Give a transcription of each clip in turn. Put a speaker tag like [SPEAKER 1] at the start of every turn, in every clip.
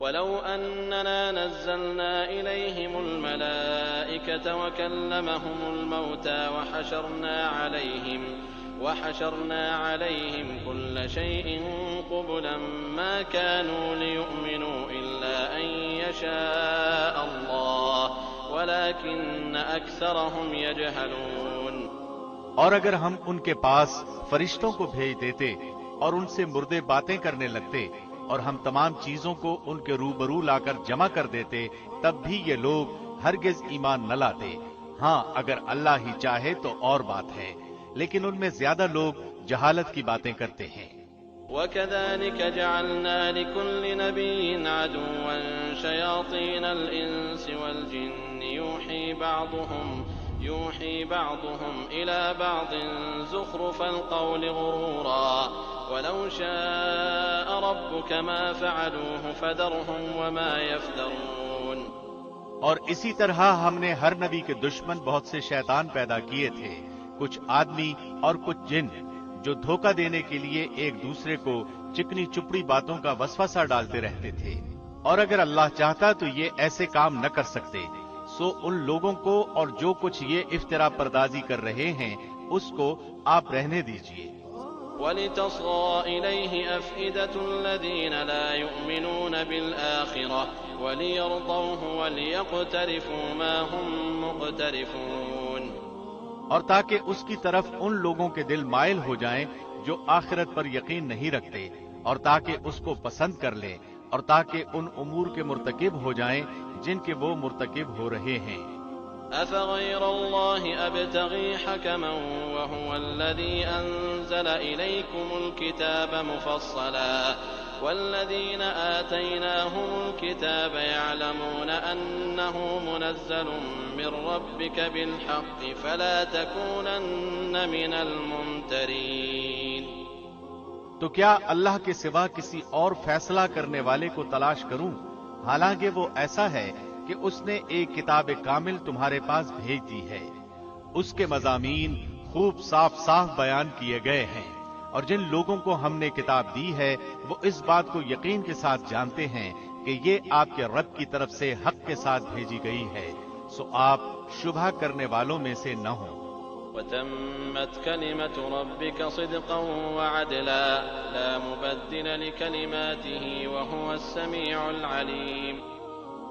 [SPEAKER 1] وَلَوْ أَنَّنَا نَزَّلْنَا إِلَيْهِمُ الْمَلَائِكَةَ وَكَلَّمَهُمُ الْمَوْتَىٰ وَحَشَرْنَا عَلَيْهِمْ كُلَّ شَيْءٍ قُبُلًا مَّا كَانُوا لِيُؤْمِنُوا إِلَّا أَن يَشَاءَ اللَّهُ وَلَٰكِنَّ أَكْثَرَهُمْ يَجْهَلُونَ۔
[SPEAKER 2] اور اگر ہم ان کے پاس فرشتوں کو بھیج دیتے اور ان سے مردے باتیں کرنے لگتے اور ہم تمام چیزوں کو ان کے روبرو لا کر جمع کر دیتے، تب بھی یہ لوگ ہرگز ایمان نہ لاتے۔ ہاں اگر اللہ ہی چاہے تو اور بات ہے، لیکن ان میں زیادہ لوگ جہالت کی باتیں کرتے ہیں۔
[SPEAKER 1] وَكَذَلِكَ جَعَلْنَا لِكُلِّ نَبِيٍّ عَدُوًّا شَيَاطِينَ الْإِنسِ وَالْجِنِّ يُوحِي بَعْضُهُمْ إِلَىٰ بَعْضٍ زُخْرُفَ الْقَوْلِ غُرُورًا وَلَوْ شَاءَ رَبُّكَ مَا فَعَلُوهُ فَذَرْهُمْ وَمَا يَفْتَرُونَ۔
[SPEAKER 2] اور اسی طرح ہم نے ہر نبی کے دشمن بہت سے شیطان پیدا کیے تھے، کچھ آدمی اور کچھ جن، جو دھوکہ دینے کے لیے ایک دوسرے کو چکنی چپڑی باتوں کا وسوسہ ڈالتے رہتے تھے۔ اور اگر اللہ چاہتا تو یہ ایسے کام نہ کر سکتے، سو ان لوگوں کو اور جو کچھ یہ افطرا پردازی کر رہے ہیں اس کو آپ رہنے دیجئے۔
[SPEAKER 1] وَلِتَصْغَىٰ إِلَيْهِ أَفْئِدَةُ الَّذِينَ لَا يُؤْمِنُونَ بِالْآخِرَةِ وَلِيَرْضَوْهُ وَلِيَقْتَرِفُوا مَا هُم مُّقْتَرِفُونَ۔
[SPEAKER 2] اور تاکہ اس کی طرف ان لوگوں کے دل مائل ہو جائیں جو آخرت پر یقین نہیں رکھتے، اور تاکہ اس کو پسند کر لیں، اور تاکہ ان امور کے مرتکب ہو جائیں جن کے وہ مرتکب ہو رہے ہیں۔
[SPEAKER 1] أَفَغَيْرَ اللَّهِ أَبْتَغِي حَكَمًا وَهُوَ الَّذِي أَنزَلَ إِلَيْكُمُ الْكِتَابَ مُفَصَّلًا وَالَّذِينَ آتَيْنَاهُمُ الْكِتَابَ يَعْلَمُونَ أَنَّهُ مُنَزَّلٌ مِّن رَّبِّكَ بِالْحَقِّ فَلَا تَكُونَنَّ مِنَ الْمُمْتَرِينَ۔
[SPEAKER 2] تو کیا اللہ کے سوا کسی اور فیصلہ کرنے والے کو تلاش کروں، حالانکہ وہ ایسا ہے کہ اس نے ایک کتاب کامل تمہارے پاس بھیج دی ہے، اس کے مضامین خوب صاف صاف بیان کیے گئے ہیں، اور جن لوگوں کو ہم نے کتاب دی ہے وہ اس بات کو یقین کے ساتھ جانتے ہیں کہ یہ آپ کے رب کی طرف سے حق کے ساتھ بھیجی گئی ہے، سو آپ شبہ کرنے والوں میں سے نہ ہوں۔
[SPEAKER 1] وَتَمَّتْ كَلِمَةُ رَبِّكَ صِدْقًا وَعَدْلًا لَا مُبَدِّلَ لِكَلِمَاتِهِ وَهُوَ السَّمِيعُ الْعَلِيمُ۔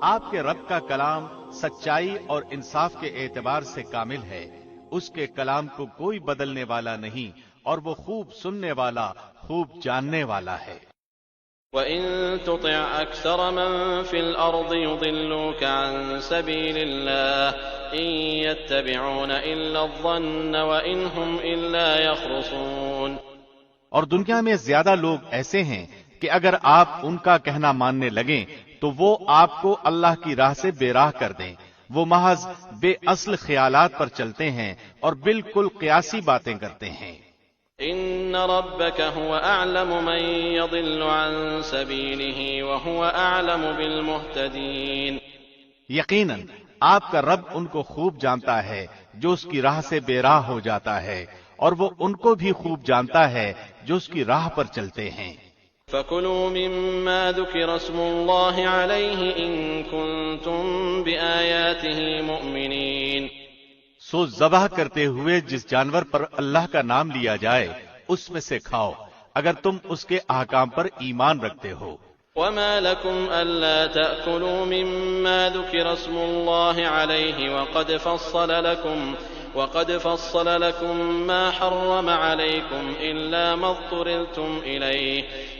[SPEAKER 2] آپ کے رب کا کلام سچائی اور انصاف کے اعتبار سے کامل ہے، اس کے کلام کو کوئی بدلنے والا نہیں، اور وہ خوب سننے والا، خوب جاننے والا ہے۔
[SPEAKER 1] وَإِن تُطِعْ أَكْثَرَ مَن فِي الْأَرْضِ يُضِلُّوكَ عَن سَبِيلِ اللَّهِ إِن يَتَّبِعُونَ إِلَّا الظَّنَّ وَإِنْ هُمْ إِلَّا يَخْرُصُونَ۔
[SPEAKER 2] اور دنیا میں زیادہ لوگ ایسے ہیں کہ اگر آپ ان کا کہنا ماننے لگیں تو وہ آپ کو اللہ کی راہ سے بے راہ کر دیں، وہ محض بے اصل خیالات پر چلتے ہیں اور بالکل قیاسی باتیں کرتے ہیں۔
[SPEAKER 1] إِنَّ رَبَّكَ هُوَ أَعْلَمُ مَن يَضِلُّ عَن سَبِيلِهِ وَهُوَ أَعْلَمُ بِالْمُهْتَدِينَ۔
[SPEAKER 2] یقیناً آپ کا رب ان کو خوب جانتا ہے جو اس کی راہ سے بے راہ ہو جاتا ہے، اور وہ ان کو بھی خوب جانتا ہے جو اس کی راہ پر چلتے ہیں۔
[SPEAKER 1] فَكُلُوا مِمَّا ذُكِرَ اسْمُ اللَّهِ عَلَيْهِ إِن كُنتُم بِآيَاتِهِ مُؤْمِنِينَ۔
[SPEAKER 2] سو ذبح کرتے ہوئے جس جانور پر اللہ کا نام لیا جائے اس میں سے کھاؤ، اگر تم اس کے احکام پر ایمان رکھتے ہو۔
[SPEAKER 1] وَمَا لَكُمْ أَلَّا تَأْكُلُوا مِمَّا ذُكِرَ اسْمُ اللَّهِ عَلَيْهِ وَقَدْ فَصَّلَ لَكُم مَّا حَرَّمَ عَلَيْكُمْ إِلَّا مَا اضْطُرِرْتُمْ إِلَيْهِ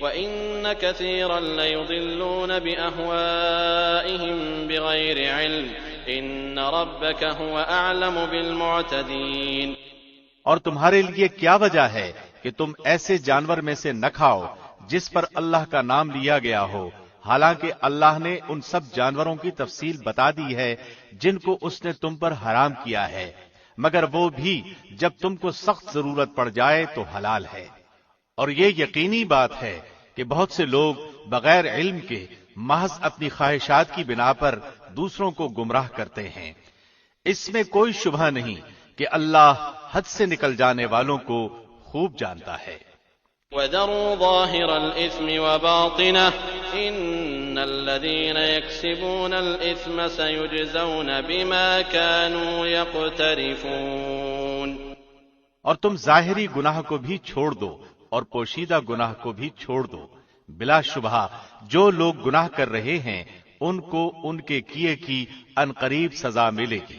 [SPEAKER 1] وَإِنَّ كَثِيرًا لَّيُضِلُّونَ بِأَهْوَائِهِم بِغَيْرِ عِلْمٍ إِنَّ رَبَّكَ هُوَ أَعْلَمُ بِالْمُعْتَدِينَ۔
[SPEAKER 2] اور تمہارے لیے کیا وجہ ہے کہ تم ایسے جانور میں سے نہ کھاؤ جس پر اللہ کا نام لیا گیا ہو، حالانکہ اللہ نے ان سب جانوروں کی تفصیل بتا دی ہے جن کو اس نے تم پر حرام کیا ہے، مگر وہ بھی جب تم کو سخت ضرورت پڑ جائے تو حلال ہے۔ اور یہ یقینی بات ہے کہ بہت سے لوگ بغیر علم کے محض اپنی خواہشات کی بنا پر دوسروں کو گمراہ کرتے ہیں۔ اس میں کوئی شبہ نہیں کہ اللہ حد سے نکل جانے والوں کو خوب جانتا ہے۔
[SPEAKER 1] وَذَرُوا ظَاهِرَ الْإِثْمِ وَبَاطِنَهُ إِنَّ الَّذِينَ يَكْسِبُونَ الْإِثْمَ سَيُجْزَوْنَ بِمَا كَانُوا يَقْتَرِفُونَ۔
[SPEAKER 2] اور تم ظاہری گناہ کو بھی چھوڑ دو اور پوشیدہ گناہ کو بھی چھوڑ دو، بلا شبہ جو لوگ گناہ کر رہے ہیں ان کو ان کے کیے کی عنقریب سزا ملے گی۔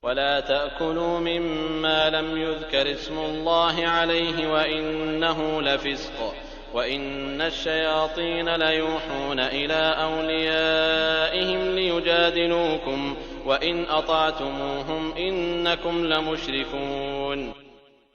[SPEAKER 1] وَلَا تَأْكُلُوا مِمَّا لَمْ يُذْكَرِ اسْمُ اللَّهِ عَلَيْهِ وَإِنَّهُ لَفِسْقٌ وَإِنَّ الشَّيَاطِينَ لَيُوحُونَ إِلَىٰ أَوْلِيَائِهِمْ لِيُجَادِلُوكُمْ وَإِنْ أَطَعْتُمُوهُمْ إِنَّكُمْ لَمُشْرِكُونَ۔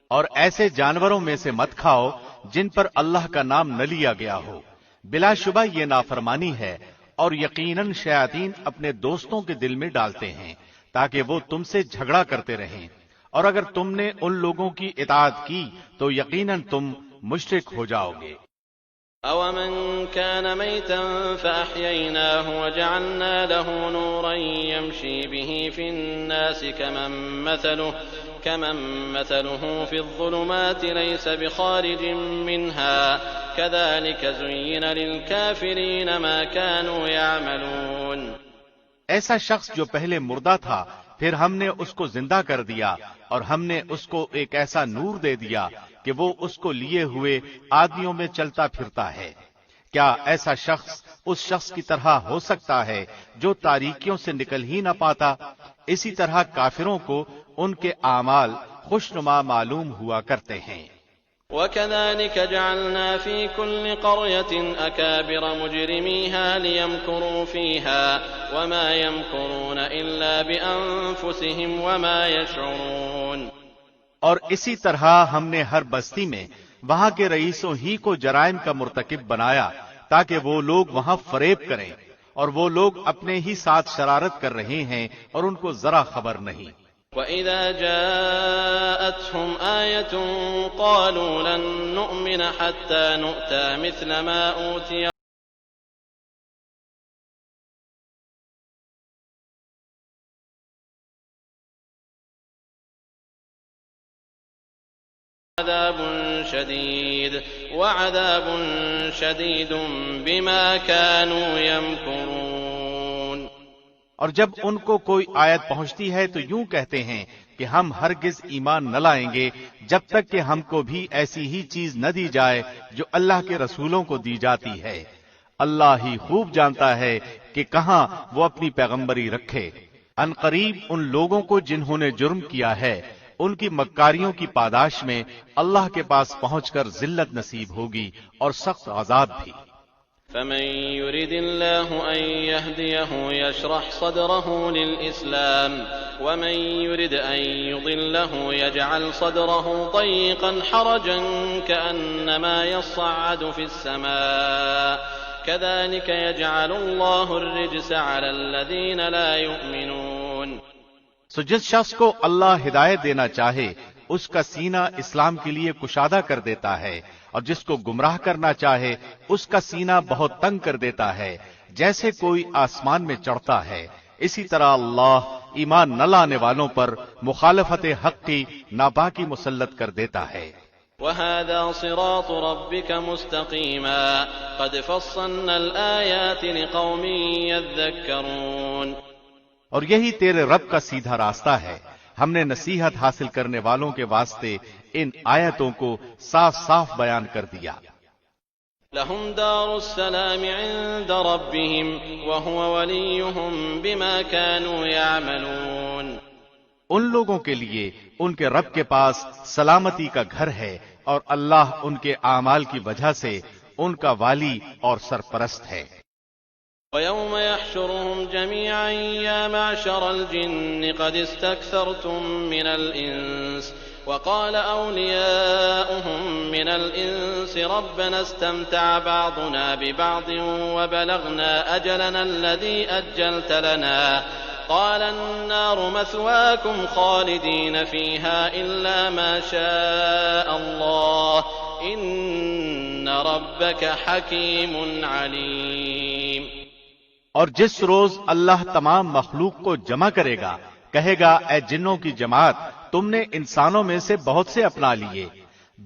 [SPEAKER 2] اور ایسے جانوروں میں سے مت کھاؤ جن پر اللہ کا نام نہ لیا گیا ہو، بلا شبہ یہ نافرمانی ہے، اور یقیناً شیاطین اپنے دوستوں کے دل میں ڈالتے ہیں تاکہ وہ تم سے جھگڑا کرتے رہیں، اور اگر تم نے ان لوگوں کی اطاعت کی تو یقیناً تم مشرک ہو جاؤ گے۔
[SPEAKER 1] أَوَمَنْ كَانَ مَيْتًا فَأَحْيَيْنَاهُ وَجَعَلْنَا لَهُ نُورًا يَمْشِي بِهِ فِي النَّاسِ كَمَنْ مَثَلُهُ فِي الظُّلُمَاتِ لَيْسَ بِخَارِجٍ مِّنْهَا كَذَلِكَ زُيِّنَ لِلْكَافِرِينَ مَا كَانُوا يَعْمَلُونَ۔
[SPEAKER 2] ایسا شخص جو پہلے مردہ تھا پھر ہم نے اس کو زندہ کر دیا اور ہم نے اس کو ایک ایسا نور دے دیا کہ وہ اس کو لیے ہوئے آدمیوں میں چلتا پھرتا ہے۔ کیا ایسا شخص اس شخص کی طرح ہو سکتا ہے جو تاریکیوں سے نکل ہی نہ پاتا؟ اسی طرح کافروں کو ان کے اعمال خوشنما معلوم ہوا کرتے ہیں۔
[SPEAKER 1] وَكَذَلِكَ جَعَلْنَا فِي كُلِّ قَرْيَةٍ أَكَابِرَ مُجْرِمِيهَا لِيَمْكُرُوا فِيهَا وَمَا يَمْكُرُونَ إِلَّا بِأَنفُسِهِمْ وَمَا يَشْعُرُونَ۔
[SPEAKER 2] اور اسی طرح ہم نے ہر بستی میں وہاں کے رئیسوں ہی کو جرائم کا مرتکب بنایا تاکہ وہ لوگ وہاں فریب کریں، اور وہ لوگ اپنے ہی ساتھ شرارت کر رہے ہیں اور ان کو ذرا خبر نہیں۔
[SPEAKER 1] وَإِذَا جَاءَتْهُمْ آيَةٌ قَالُوا لَن نُّؤْمِنَ حَتَّىٰ نُؤْتَىٰ مِثْلَ مَا أُوتِيَ وَعَذَابٌ شَدِيدٌ بِمَا كَانُوا يَمْكُرُونَ۔
[SPEAKER 2] اور جب ان کو کوئی آیت پہنچتی ہے تو یوں کہتے ہیں کہ ہم ہرگز ایمان نہ لائیں گے جب تک کہ ہم کو بھی ایسی ہی چیز نہ دی جائے جو اللہ کے رسولوں کو دی جاتی ہے۔ اللہ ہی خوب جانتا ہے کہ کہاں وہ اپنی پیغمبری رکھے۔ ان قریب ان لوگوں کو جنہوں نے جرم کیا ہے ان کی مکاریوں کی پاداش میں اللہ کے پاس پہنچ کر ذلت نصیب ہوگی اور سخت عذاب بھی۔
[SPEAKER 1] فَمَن يُرِدِ اللَّهُ أَن يَهْدِيَهُ يَشْرَحْ صَدْرَهُ لِلْإِسْلَامِ وَمَن يُرِدْ أَن يُضِلَّهُ يَجْعَلْ صَدْرَهُ ضَيِّقًا حَرَجًا كَأَنَّمَا يَصَّعَّدُ فِي السَّمَاءِ كَذَلِكَ يَجْعَلُ اللَّهُ الرِّجْسَ عَلَى الَّذِينَ لَا يُؤْمِنُونَ۔
[SPEAKER 2] سو جس شخص کو اللہ ہدایت دینا چاہے اس کا سینہ اسلام کے لیے کشادہ کر دیتا ہے، اور جس کو گمراہ کرنا چاہے اس کا سینہ بہت تنگ کر دیتا ہے جیسے کوئی آسمان میں چڑھتا ہے۔ اسی طرح اللہ ایمان نہ لانے والوں پر مخالفت حق کی ناپاکی مسلط کر دیتا ہے۔
[SPEAKER 1] وَهَذَا صِرَاطُ رَبِّكَ مُسْتَقِيمًا قَدْ فَصَّلْنَا الْآيَاتِ لِقَوْمٍ يَذَّكَّرُونَ۔
[SPEAKER 2] اور یہی تیرے رب کا سیدھا راستہ ہے، ہم نے نصیحت حاصل کرنے والوں کے واسطے ان آیتوں کو صاف صاف بیان کر دیا۔
[SPEAKER 1] لَهُمْ دَارُ السَّلَامِ عِندَ رَبِّهِمْ وَهُوَ وَلِيُّهُمْ بِمَا كَانُوا يَعْمَلُونَ۔
[SPEAKER 2] ان لوگوں کے لیے ان کے رب کے پاس سلامتی کا گھر ہے، اور اللہ ان کے اعمال کی وجہ سے ان کا والی اور سرپرست ہے۔
[SPEAKER 1] وَيَوْمَ يَحْشُرُهُمْ جَمِيعًا يَا مَعْشَرَ الْجِنِّ قَدِ اسْتَكْثَرْتُم مِّنَ الْإِنسِ وَقَالَ أَوْلِيَاؤُهُم مِّنَ الْإِنسِ رَبَّنَا اسْتَمْتَعَ بَعْضُنَا بِبَعْضٍ وَبَلَغْنَا أَجَلَنَا الَّذِي أَجَّلْتَ لَنَا قَالَ النَّارُ مَثْوَاكُمْ خَالِدِينَ فِيهَا إِلَّا مَا شَاءَ اللَّهُ إِنَّ رَبَّكَ حَكِيمٌ عَلِيمٌ۔
[SPEAKER 2] اور جس روز اللہ تمام مخلوق کو جمع کرے گا کہے گا، اے جنوں کی جماعت، تم نے انسانوں میں سے بہت سے اپنا لیے،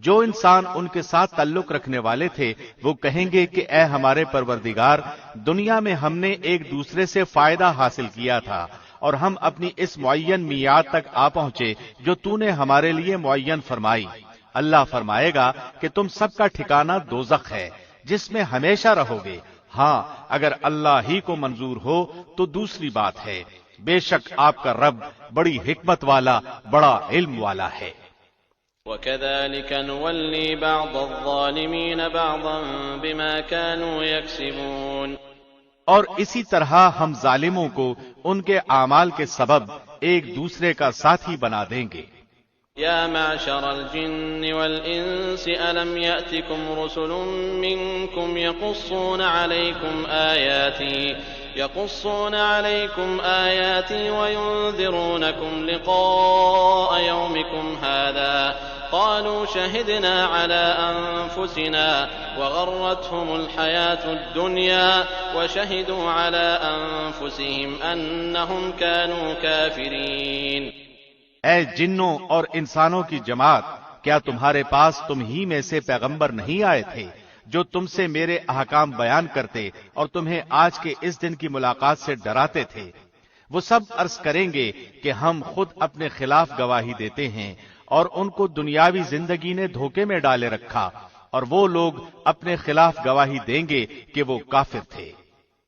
[SPEAKER 2] جو انسان ان کے ساتھ تعلق رکھنے والے تھے وہ کہیں گے کہ اے ہمارے پروردگار، دنیا میں ہم نے ایک دوسرے سے فائدہ حاصل کیا تھا اور ہم اپنی اس معین میعاد تک آ پہنچے جو تو نے ہمارے لیے معین فرمائی۔ اللہ فرمائے گا کہ تم سب کا ٹھکانہ دوزخ ہے جس میں ہمیشہ رہو گے۔ ہاں اگر اللہ ہی کو منظور ہو تو دوسری بات ہے، بے شک آپ کا رب بڑی حکمت والا، بڑا علم والا ہے۔
[SPEAKER 1] وَكَذَلِكَ نُوَلِّي بَعْضَ الظَّالِمِينَ بَعْضًا بِمَا كَانُوا يَكْسِبُونَ،
[SPEAKER 2] اور اسی طرح ہم ظالموں کو ان کے اعمال کے سبب ایک دوسرے کا ساتھی بنا دیں گے۔
[SPEAKER 1] يا معشر الجن والإنس ألم يأتكم رسل منكم يقصون عليكم آياتي وينذرونكم لقاء يومكم هذا قالوا شهدنا على أنفسنا وغرتهم الحياة الدنيا وشهدوا على أنفسهم أنهم كانوا كافرين۔
[SPEAKER 2] اے جنوں اور انسانوں کی جماعت، کیا تمہارے پاس تم ہی میں سے پیغمبر نہیں آئے تھے جو تم سے میرے احکام بیان کرتے اور تمہیں آج کے اس دن کی ملاقات سے ڈراتے تھے؟ وہ سب عرض کریں گے کہ ہم خود اپنے خلاف گواہی دیتے ہیں اور ان کو دنیاوی زندگی نے دھوکے میں ڈالے رکھا، اور وہ لوگ اپنے خلاف گواہی دیں گے کہ وہ کافر تھے۔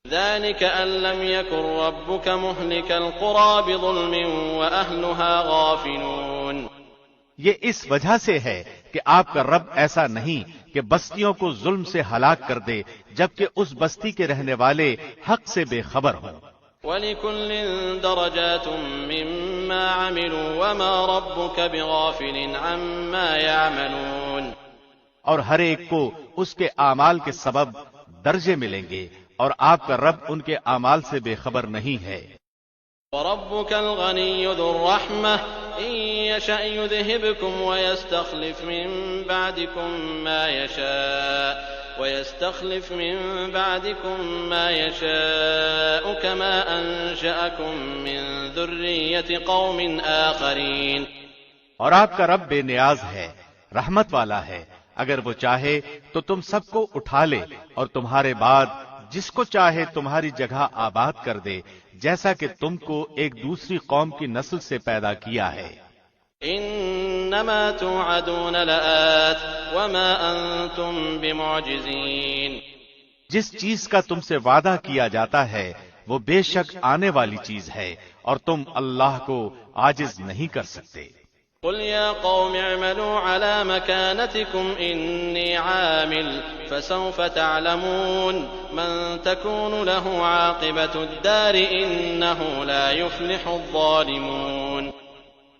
[SPEAKER 1] ذلك أن لم يكن ربك مهلك القرى بظلم وأهلها غافلون،
[SPEAKER 2] یہ اس وجہ سے ہے کہ آپ کا رب ایسا نہیں کہ بستیوں کو ظلم سے ہلاک کر دے جبکہ اس بستی کے رہنے والے حق سے بے خبر ہوں۔
[SPEAKER 1] وَلِكُلٍّ دَرَجَاتٌ مِّمَّا عَمِلُوا وَمَا رَبُّكَ بِغَافِلٍ عَمَّا يَعْمَلُونَ،
[SPEAKER 2] اور ہر ایک کو اس کے اعمال کے سبب درجے ملیں گے اور آپ کا رب ان کے اعمال سے بے خبر نہیں ہے۔
[SPEAKER 1] وَرَبُّكَ الْغَنِيُّ ذُو الرَّحْمَةِ إِن يَشَأْ يُذْهِبْكُمْ وَيَسْتَخْلِفْ مِن بَعْدِكُم مَّا يَشَاءُ كَمَا أَنشَأَكُم مِّن ذُرِّيَّةِ قَوْمٍ آخَرِينَ،
[SPEAKER 2] اور آپ کا رب بے نیاز ہے، رحمت والا ہے، اگر وہ چاہے تو تم سب کو اٹھا لے اور تمہارے بعد جس کو چاہے تمہاری جگہ آباد کر دے، جیسا کہ تم کو ایک دوسری قوم کی نسل سے پیدا کیا ہے۔
[SPEAKER 1] انما توعدون لآت وما انتم بمعجزین،
[SPEAKER 2] جس چیز کا تم سے وعدہ کیا جاتا ہے وہ بے شک آنے والی چیز ہے اور تم اللہ کو عاجز نہیں کر سکتے۔
[SPEAKER 1] قل يا قوم اعملوا على مكانتكم إني عامل فسوف تعلمون من تكون له عاقبة الدار إنه لا يفلح الظالمون۔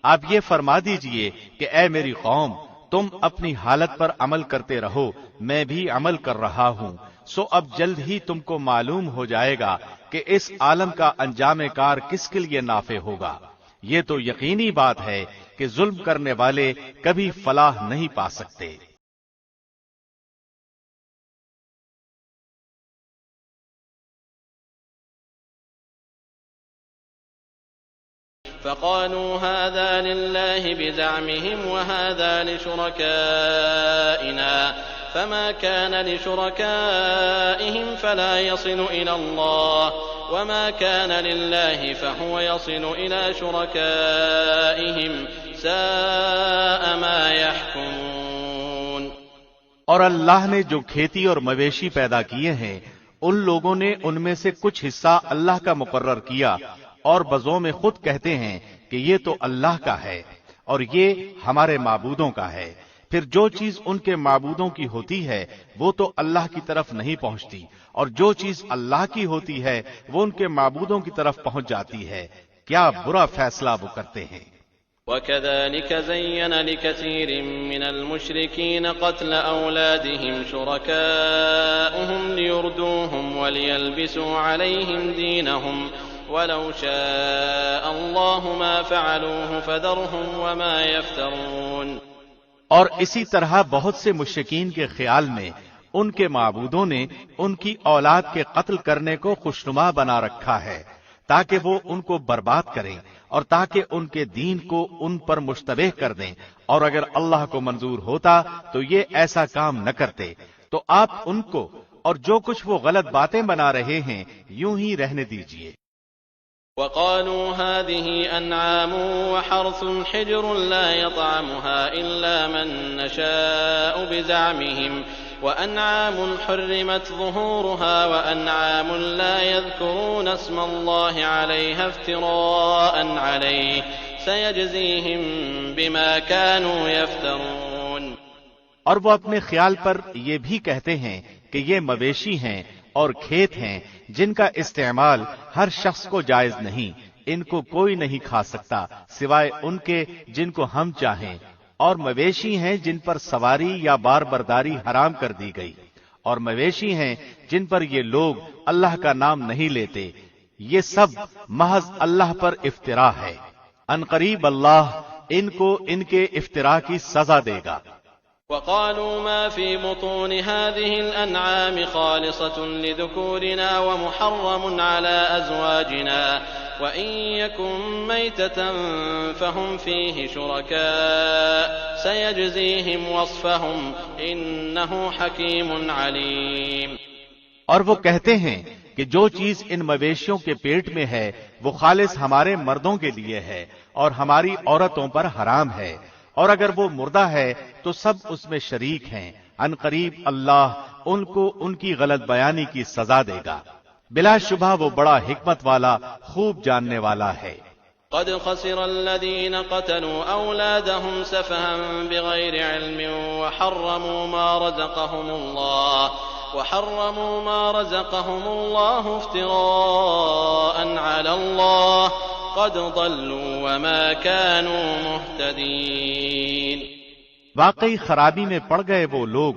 [SPEAKER 2] آپ یہ فرما دیجئے کہ اے میری قوم، تم اپنی حالت پر عمل کرتے رہو، میں بھی عمل کر رہا ہوں، سو اب جلد ہی تم کو معلوم ہو جائے گا کہ اس عالم کا انجام کار کس کے لیے نافع ہوگا۔ یہ تو یقینی بات ہے کہ ظلم کرنے والے کبھی فلاح نہیں پا سکتے۔
[SPEAKER 1] فقالوا هذا لله بزعمهم وهذا لشركائنا فما كان لشركائهم فلا يصل إلى الله وما كان لله فهو يصل إلى شركائهم ساء ما يحكمون۔
[SPEAKER 2] اور اللہ نے جو کھیتی اور مویشی پیدا کیے ہیں ان لوگوں نے ان میں سے کچھ حصہ اللہ کا مقرر کیا اور بزوں میں خود کہتے ہیں کہ یہ تو اللہ کا ہے اور یہ ہمارے معبودوں کا ہے، پھر جو چیز ان کے معبودوں کی ہوتی ہے وہ تو اللہ کی طرف نہیں پہنچتی، اور جو چیز اللہ کی ہوتی ہے وہ ان کے معبودوں کی طرف پہنچ جاتی ہے۔ کیا برا فیصلہ وہ کرتے ہیں۔
[SPEAKER 1] وَكَذَلِكَ زَيَّنَ لِكَثِيرٍ مِّنَ الْمُشْرِكِينَ قَتْلَ أَوْلَادِهِمْ شُرَكَاؤُهُمْ لِيُرْدُوهُمْ وَلِيَلْبِسُوا عَلَيْهِمْ دِينَهُمْ وَلَوْ شَاءَ اللَّهُ مَا فَعَلُوهُ فَذَرْهُمْ وَمَا يَفْتَرُونَ۔
[SPEAKER 2] اور اسی طرح بہت سے مشرکین کے خیال میں ان کے معبودوں نے ان کی اولاد کے قتل کرنے کو خوشنما بنا رکھا ہے تاکہ وہ ان کو برباد کریں، اور تاکہ ان کے دین کو ان پر مشتبہ کر دیں، اور اگر اللہ کو منظور ہوتا تو یہ ایسا کام نہ کرتے۔ تو آپ ان کو اور جو کچھ وہ غلط باتیں بنا رہے ہیں یوں ہی رہنے دیجئے۔
[SPEAKER 1] وقالوا هذه أنعام وحرث حجر لا يطعمها إلا من نشاء بزعمهم وأنعام حرمت ظهورها وأنعام لا يذكرون اسم الله عليها افتراء عليه سيجزيهم بما كانوا يفترون۔
[SPEAKER 2] اور وہ اپنے خیال پر یہ بھی کہتے ہیں کہ یہ مویشی ہیں اور کھیت ہیں جن کا استعمال ہر شخص کو جائز نہیں، ان کو کوئی نہیں کھا سکتا سوائے ان کے جن کو ہم چاہیں، اور مویشی ہیں جن پر سواری یا بار برداری حرام کر دی گئی، اور مویشی ہیں جن پر یہ لوگ اللہ کا نام نہیں لیتے، یہ سب محض اللہ پر افطرا ہے۔ ان قریب اللہ ان کو ان کے افطرا کی سزا دے گا۔
[SPEAKER 1] وقالوا ما في بطون هذه الأنعام خالصة لذكورنا ومحرم على أزواجنا وإن يكن ميتة فهم فيه شركاء سيجزيهم وصفهم إنه حكيم عليم۔
[SPEAKER 2] اور وہ کہتے ہیں کہ جو چیز ان مویشیوں کے پیٹ میں ہے وہ خالص ہمارے مردوں کے لیے ہے اور ہماری عورتوں پر حرام ہے، اور اگر وہ مردہ ہے تو سب اس میں شریک ہیں۔ ان قریب اللہ ان کو ان کی غلط بیانی کی سزا دے گا، بلا شبہ وہ بڑا حکمت والا خوب جاننے والا ہے۔
[SPEAKER 1] قد خسر الذين قتلوا أولادهم سفها بغير علم وحرموا ما رزقهم الله افتراء على الله قد ضلوا وما كانوا مهتدين۔
[SPEAKER 2] واقعی خرابی میں پڑ گئے وہ لوگ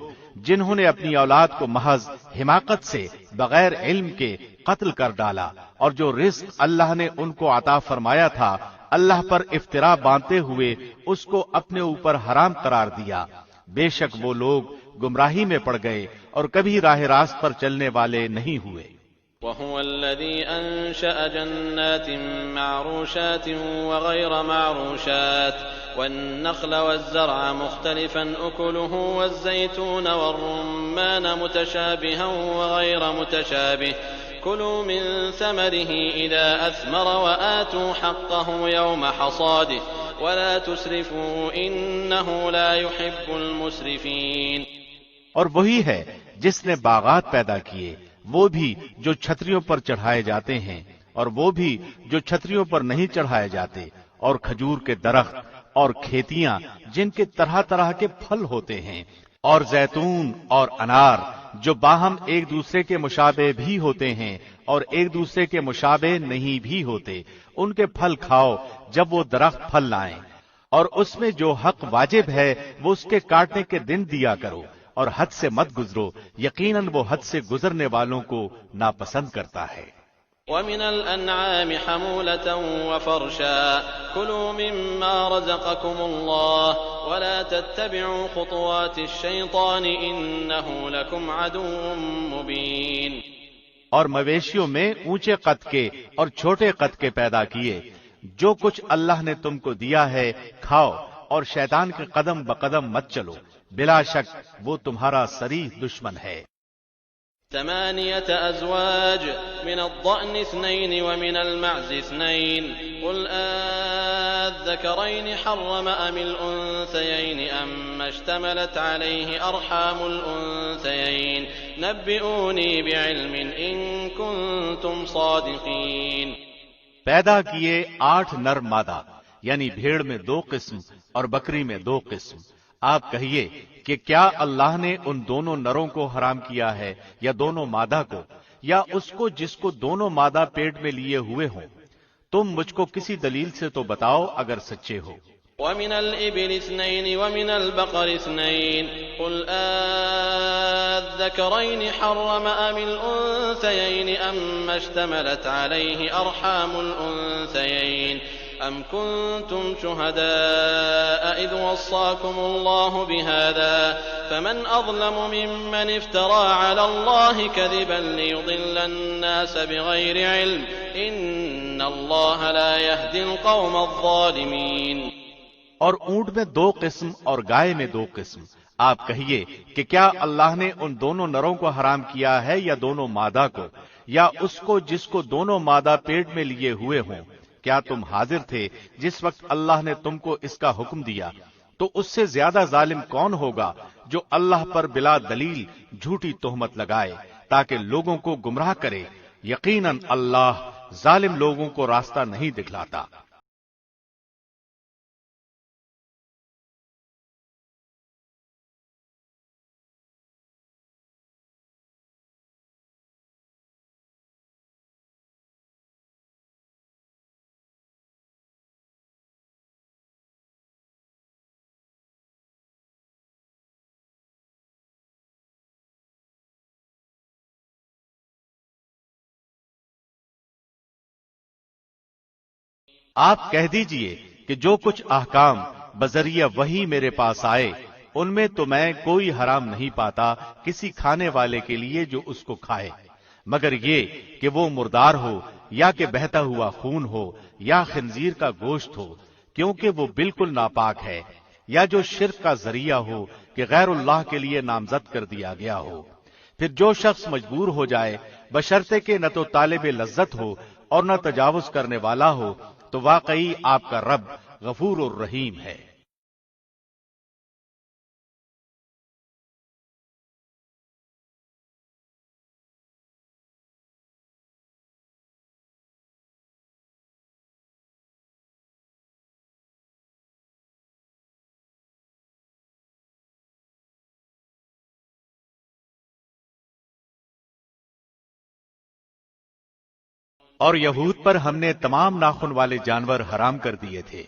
[SPEAKER 2] جنہوں نے اپنی اولاد کو محض حماقت سے بغیر علم کے قتل کر ڈالا، اور جو رزق اللہ نے ان کو عطا فرمایا تھا اللہ پر افطرا باندھتے ہوئے اس کو اپنے اوپر حرام قرار دیا۔ بے شک وہ لوگ گمراہی میں پڑ گئے اور کبھی راہ راست پر چلنے والے نہیں ہوئے۔
[SPEAKER 1] وهو الذي أنشأ جنات معروشات وغير معروشات والنخل والزرع مختلفا أكله والزيتون والرمان متشابها وغير متشابه كلوا من ثمره إذا أثمر وآتوا حقه يوم حصاده ولا تسرفوا إنه لا يحب المسرفين۔
[SPEAKER 2] اور وہی ہے جس نے باغات پیدا کیے، وہ بھی جو چھتریوں پر چڑھائے جاتے ہیں اور وہ بھی جو چھتریوں پر نہیں چڑھائے جاتے، اور کھجور کے درخت اور کھیتیاں جن کے طرح طرح کے پھل ہوتے ہیں، اور زیتون اور انار جو باہم ایک دوسرے کے مشابہ بھی ہوتے ہیں اور ایک دوسرے کے مشابہ نہیں بھی ہوتے، ان کے پھل کھاؤ جب وہ درخت پھل لائیں، اور اس میں جو حق واجب ہے وہ اس کے کاٹنے کے دن دیا کرو، اور حد سے مت گزرو، یقیناً وہ حد سے گزرنے والوں کو ناپسند کرتا ہے۔
[SPEAKER 1] وَمِنَ الْأَنْعَامِ حَمُولَةً وَفَرْشًا كُلُوا مِمَّا رَزَقَكُمُ اللَّهُ وَلَا تَتَّبِعُوا خُطُوَاتِ الشَّيْطَانِ إِنَّهُ لَكُمْ عَدُوٌّ مُبِينٌ۔
[SPEAKER 2] اور مویشیوں میں اونچے قد کے اور چھوٹے قد کے پیدا کیے، جو کچھ اللہ نے تم کو دیا ہے کھاؤ، اور شیطان کے قدم بقدم مت چلو، بلا شک وہ تمہارا صریح دشمن ہے۔
[SPEAKER 1] 8 أزواج من الضأن 2 ومن المعز 2 قل الذكرين حرم أم الأنثيين أم اشتملت عليه أرحام الأنثيين نبئوني بعلم إن كنتم صادقين۔
[SPEAKER 2] پیدا کیے 8 نر مادہ، یعنی بھیڑ میں 2 قسم اور بکری میں 2 قسم۔ آپ کہیے کہ کیا اللہ نے ان دونوں نروں کو حرام کیا ہے یا دونوں مادہ کو، یا اس کو جس کو دونوں مادہ پیٹ میں لیے ہوئے ہوں؟ تم مجھ کو کسی دلیل سے تو بتاؤ اگر سچے ہو۔
[SPEAKER 1] وَمِنَ الْإِبِلِ 2 وَمِنَ الْبَقَرِ 2 قُلْ الذَّكَرَيْنِ حَرَّمَ أَمِ الْأُنثَيَيْنِ أَمَّا اشْتَمَلَتْ عَلَيْهِ أَرْحَامُ الْأُنثَيَيْنِ أم كنتم شهداء إذ وصاكم الله بهذا فمن أظلم ممن افترى على الله كذبا ليضل الناس بغير علم إن الله لا يهدي القوم الظالمين.
[SPEAKER 2] اور اونٹ میں 2 قسم اور گائے میں 2 قسم. آپ کہیے کہ کیا اللہ نے ان دونوں نروں کو حرام کیا ہے یا دونوں مادہ کو یا اس کو جس کو دونوں مادہ پیٹ میں لیے ہوئے ہوں؟ کیا تم حاضر تھے جس وقت اللہ نے تم کو اس کا حکم دیا؟ تو اس سے زیادہ ظالم کون ہوگا جو اللہ پر بلا دلیل جھوٹی تہمت لگائے تاکہ لوگوں کو گمراہ کرے. یقیناً اللہ ظالم لوگوں کو راستہ نہیں دکھلاتا. آپ کہہ دیجئے کہ جو کچھ احکام بذریعہ وحی میرے پاس آئے ان میں تو میں کوئی حرام نہیں پاتا کسی کھانے والے کے لیے جو اس کو کھائے، مگر یہ کہ وہ مردار ہو یا کہ بہتا ہوا خون ہو یا خنزیر کا گوشت ہو، کیونکہ وہ بالکل ناپاک ہے، یا جو شرک کا ذریعہ ہو کہ غیر اللہ کے لیے نامزد کر دیا گیا ہو. پھر جو شخص مجبور ہو جائے بشرطے کہ نہ تو طالب لذت ہو اور نہ تجاوز کرنے والا ہو، تو واقعی آپ کا رب غفور الرحیم ہے. اور یہود پر ہم نے تمام ناخن والے جانور حرام کر دیے تھے،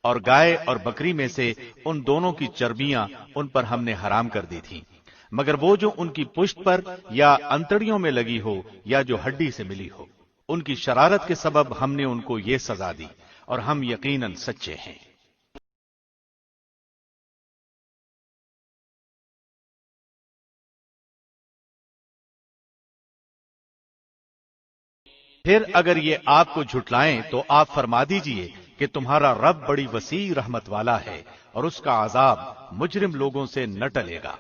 [SPEAKER 2] اور گائے اور بکری میں سے ان دونوں کی چربیاں ان پر ہم نے حرام کر دی تھیں، مگر وہ جو ان کی پشت پر یا انتڑیوں میں لگی ہو یا جو ہڈی سے ملی ہو، ان کی شرارت کے سبب ہم نے ان کو یہ سزا دی، اور ہم یقیناً سچے ہیں. پھر اگر یہ آپ کو جھٹلائیں تو آپ فرما دیجئے کہ تمہارا رب بڑی وسیع رحمت والا ہے اور اس کا عذاب مجرم لوگوں سے نہ ٹلے گا.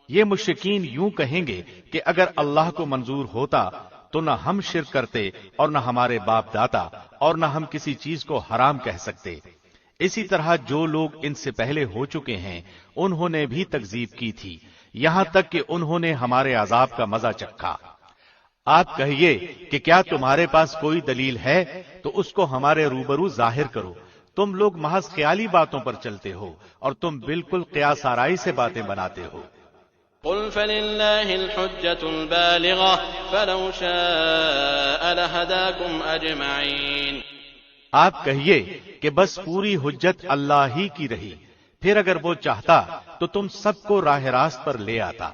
[SPEAKER 2] یہ مشرکین یوں کہیں گے کہ اگر اللہ کو منظور ہوتا تو نہ ہم شرک کرتے اور نہ ہمارے باپ دادا اور نہ ہم کسی چیز کو حرام کہہ سکتے. اسی طرح جو لوگ ان سے پہلے ہو چکے ہیں انہوں نے بھی تکذیب کی تھی، یہاں تک کہ انہوں نے ہمارے عذاب کا مزہ چکھا. آپ کہیے کہ کیا تمہارے پاس کوئی دلیل ہے تو اس کو ہمارے روبرو ظاہر کرو. تم لوگ محض خیالی باتوں پر چلتے ہو اور تم بالکل قیاس آرائی سے باتیں بناتے ہو.
[SPEAKER 1] قل فلله الحجة البالغة فلو شاء لهداكم أجمعين.
[SPEAKER 2] آپ کہیے کہ بس پوری حجت اللہ ہی کی رہی، پھر اگر وہ چاہتا تو تم سب کو راہ راست پر لے آتا.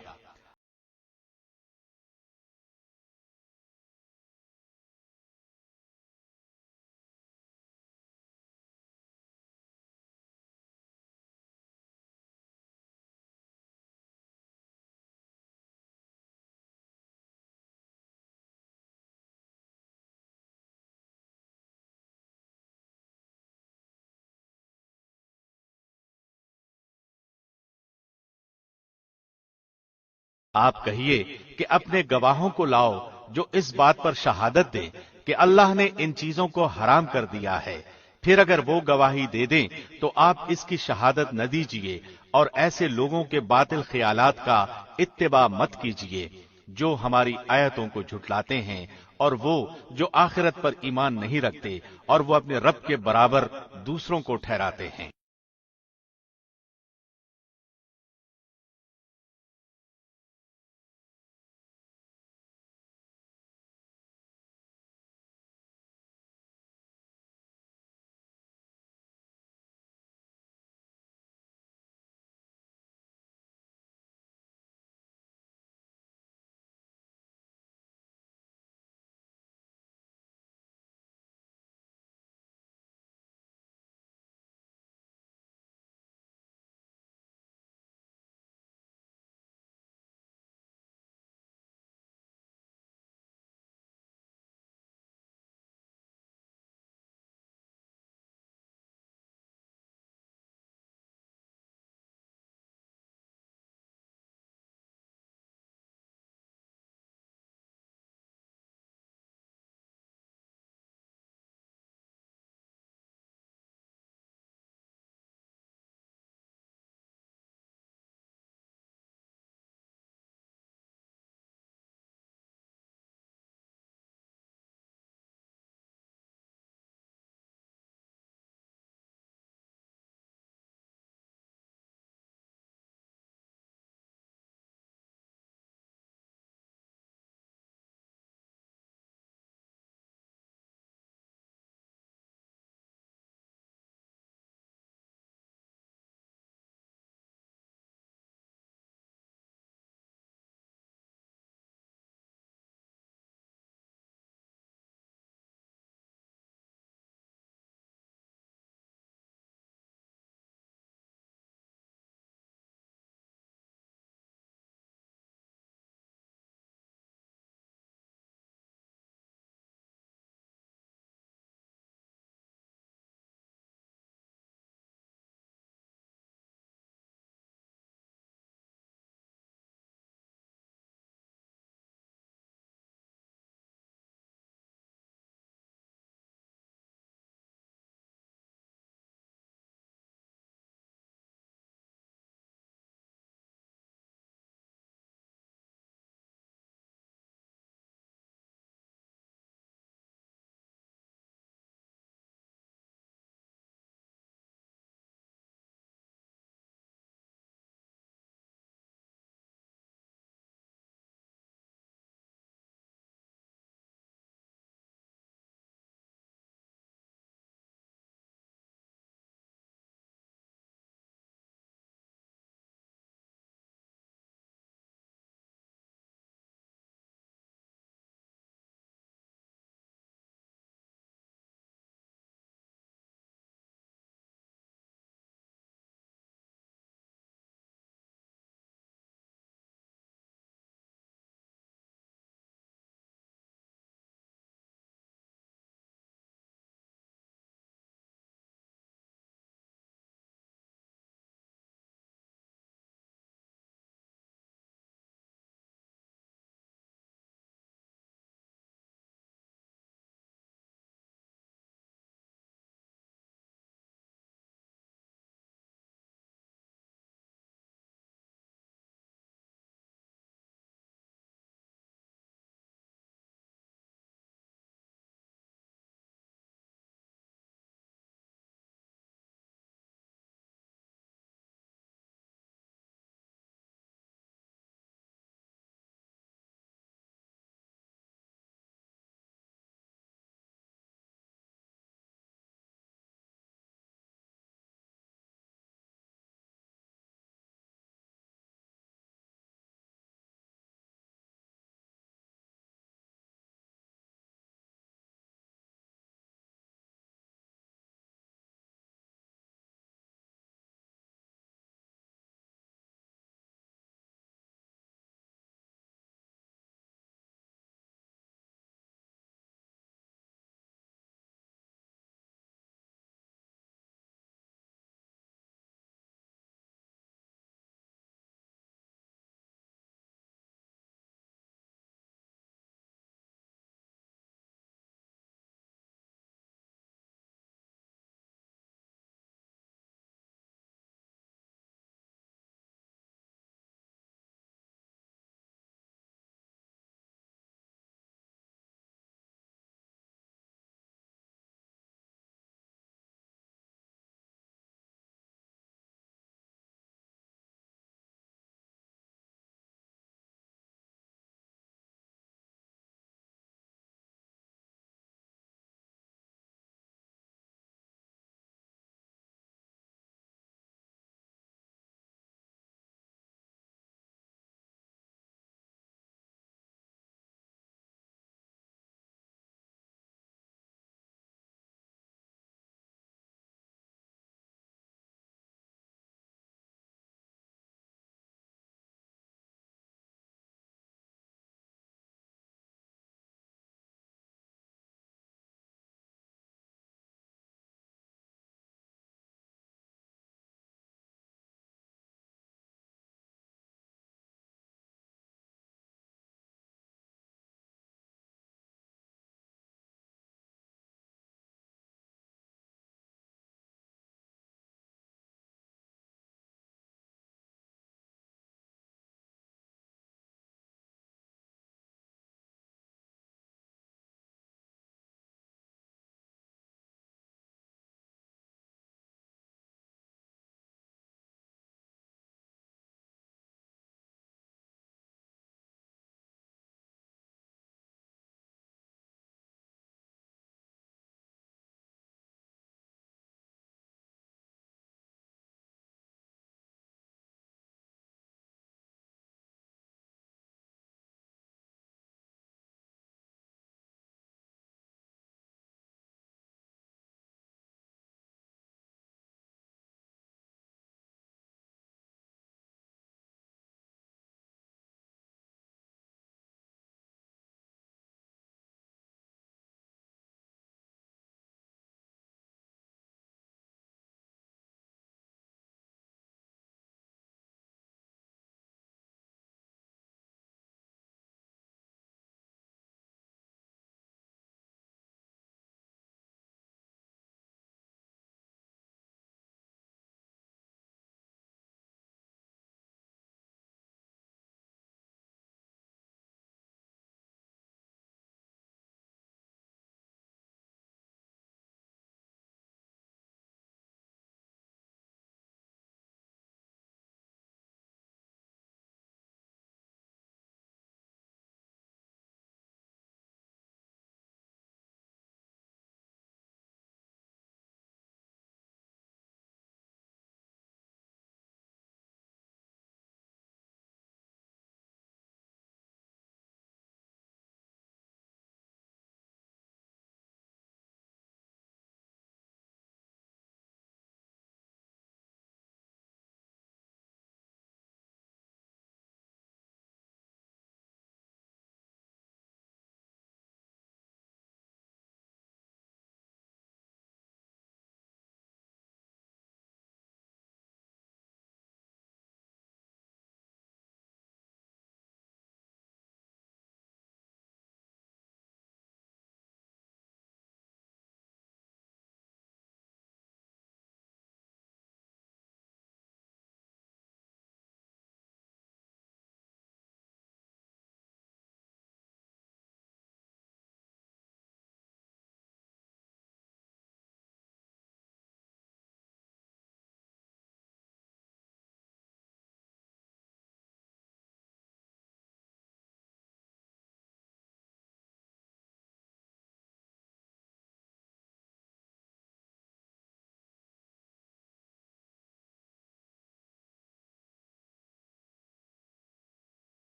[SPEAKER 2] آپ کہیے کہ اپنے گواہوں کو لاؤ جو اس بات پر شہادت دیں کہ اللہ نے ان چیزوں کو حرام کر دیا ہے. پھر اگر وہ گواہی دے دیں تو آپ اس کی شہادت نہ دیجیے اور ایسے لوگوں کے باطل خیالات کا اتباع مت کیجیے جو ہماری آیتوں کو جھٹلاتے ہیں اور وہ جو آخرت پر ایمان نہیں رکھتے اور وہ اپنے رب کے برابر دوسروں کو ٹھہراتے ہیں.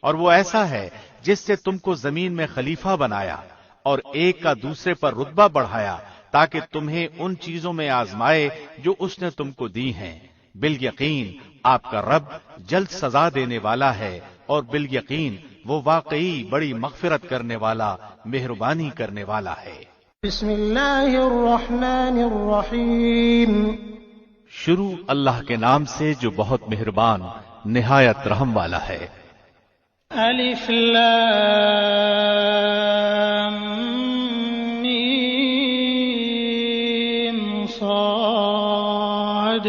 [SPEAKER 2] اور وہ ایسا ہے جس سے تم کو زمین میں خلیفہ بنایا اور ایک کا دوسرے پر رتبہ بڑھایا تاکہ تمہیں ان چیزوں میں آزمائے جو اس نے تم کو دی ہیں۔ بالیقین آپ کا رب جلد سزا دینے والا ہے اور بالیقین وہ واقعی بڑی مغفرت کرنے والا، مہربانی کرنے والا ہے۔
[SPEAKER 3] بسم اللہ الرحمن الرحیم۔
[SPEAKER 2] شروع اللہ کے نام سے جو بہت مہربان نہایت رحم والا ہے۔
[SPEAKER 3] الف لام میم صاد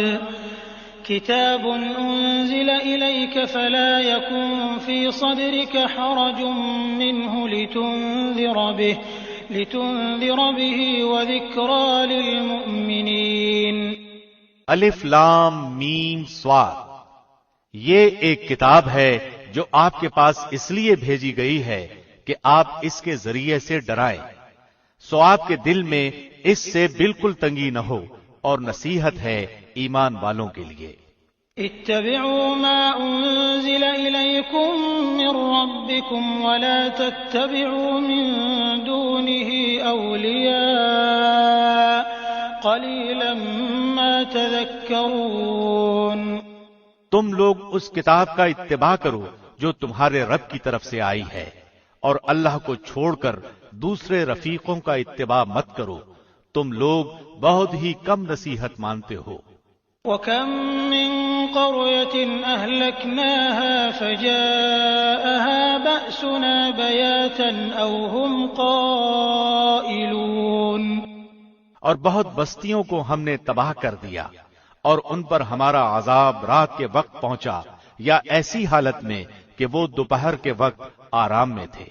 [SPEAKER 3] کتاب انزل الیک فلا یکن فی صدرک حرج منه لتنذر به وذکرى للمؤمنین۔
[SPEAKER 2] الف لام میم صاد، یہ ایک کتاب ہے جو آپ کے پاس اس لیے بھیجی گئی ہے کہ آپ اس کے ذریعے سے ڈرائیں، سو آپ کے دل میں اس سے بالکل تنگی نہ ہو، اور نصیحت ہے ایمان والوں کے لیے۔
[SPEAKER 3] اتبعوا ما انزل الیکم من ربکم ولا تتبعوا من دونه اولیاء قلیلا ما تذکرون۔
[SPEAKER 2] تم لوگ اس کتاب کا اتباع کرو جو تمہارے رب کی طرف سے آئی ہے، اور اللہ کو چھوڑ کر دوسرے رفیقوں کا اتباع مت کرو، تم لوگ بہت ہی کم نصیحت مانتے ہو۔
[SPEAKER 3] وَكَم مِّن قَرْيَةٍ أَهْلَكْنَاهَا فَجَاءَهَا بَأْسُنَا بَيَاتًا أَوْ هُمْ قَائِلُونَ۔
[SPEAKER 2] اور بہت بستیوں کو ہم نے تباہ کر دیا، اور ان پر ہمارا عذاب رات کے وقت پہنچا یا ایسی حالت میں کہ وہ دوپہر کے وقت آرام میں تھے۔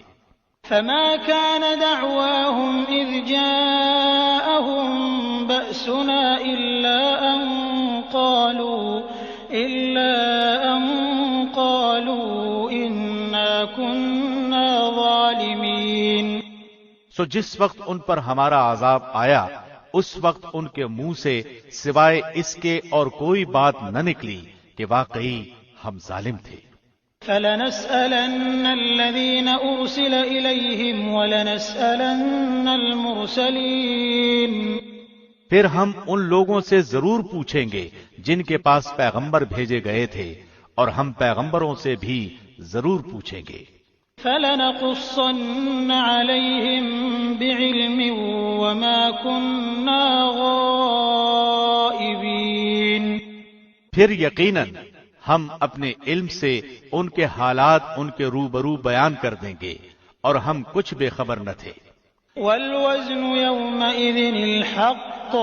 [SPEAKER 3] فما كان دعواهم إذ جاءهم بأسنا إلا أن قالوا إنا كنا ظالمين۔
[SPEAKER 2] سو جس وقت ان پر ہمارا عذاب آیا اس وقت ان کے منہ سے سوائے اس کے اور کوئی بات نہ نکلی کہ واقعی ہم ظالم تھے۔
[SPEAKER 3] فَلَنَسْأَلَنَّ الَّذِينَ أُرْسِلَ إِلَيْهِمْ وَلَنَسْأَلَنَّ الْمُرْسَلِينَ۔
[SPEAKER 2] پھر ہم ان لوگوں سے ضرور پوچھیں گے جن کے پاس پیغمبر بھیجے گئے تھے، اور ہم پیغمبروں سے بھی ضرور پوچھیں گے۔
[SPEAKER 3] فَلَنَقُصَّنَّ عَلَيْهِمْ بِعِلْمٍ وَمَا كُنَّا غَائِبِينَ۔
[SPEAKER 2] پھر یقیناً ہم اپنے علم سے ان کے حالات ان کے روبرو بیان کر دیں گے، اور ہم کچھ بے خبر نہ تھے۔
[SPEAKER 3] وَالْوَزْنُ يَوْمَئِذٍ الْحَقُّ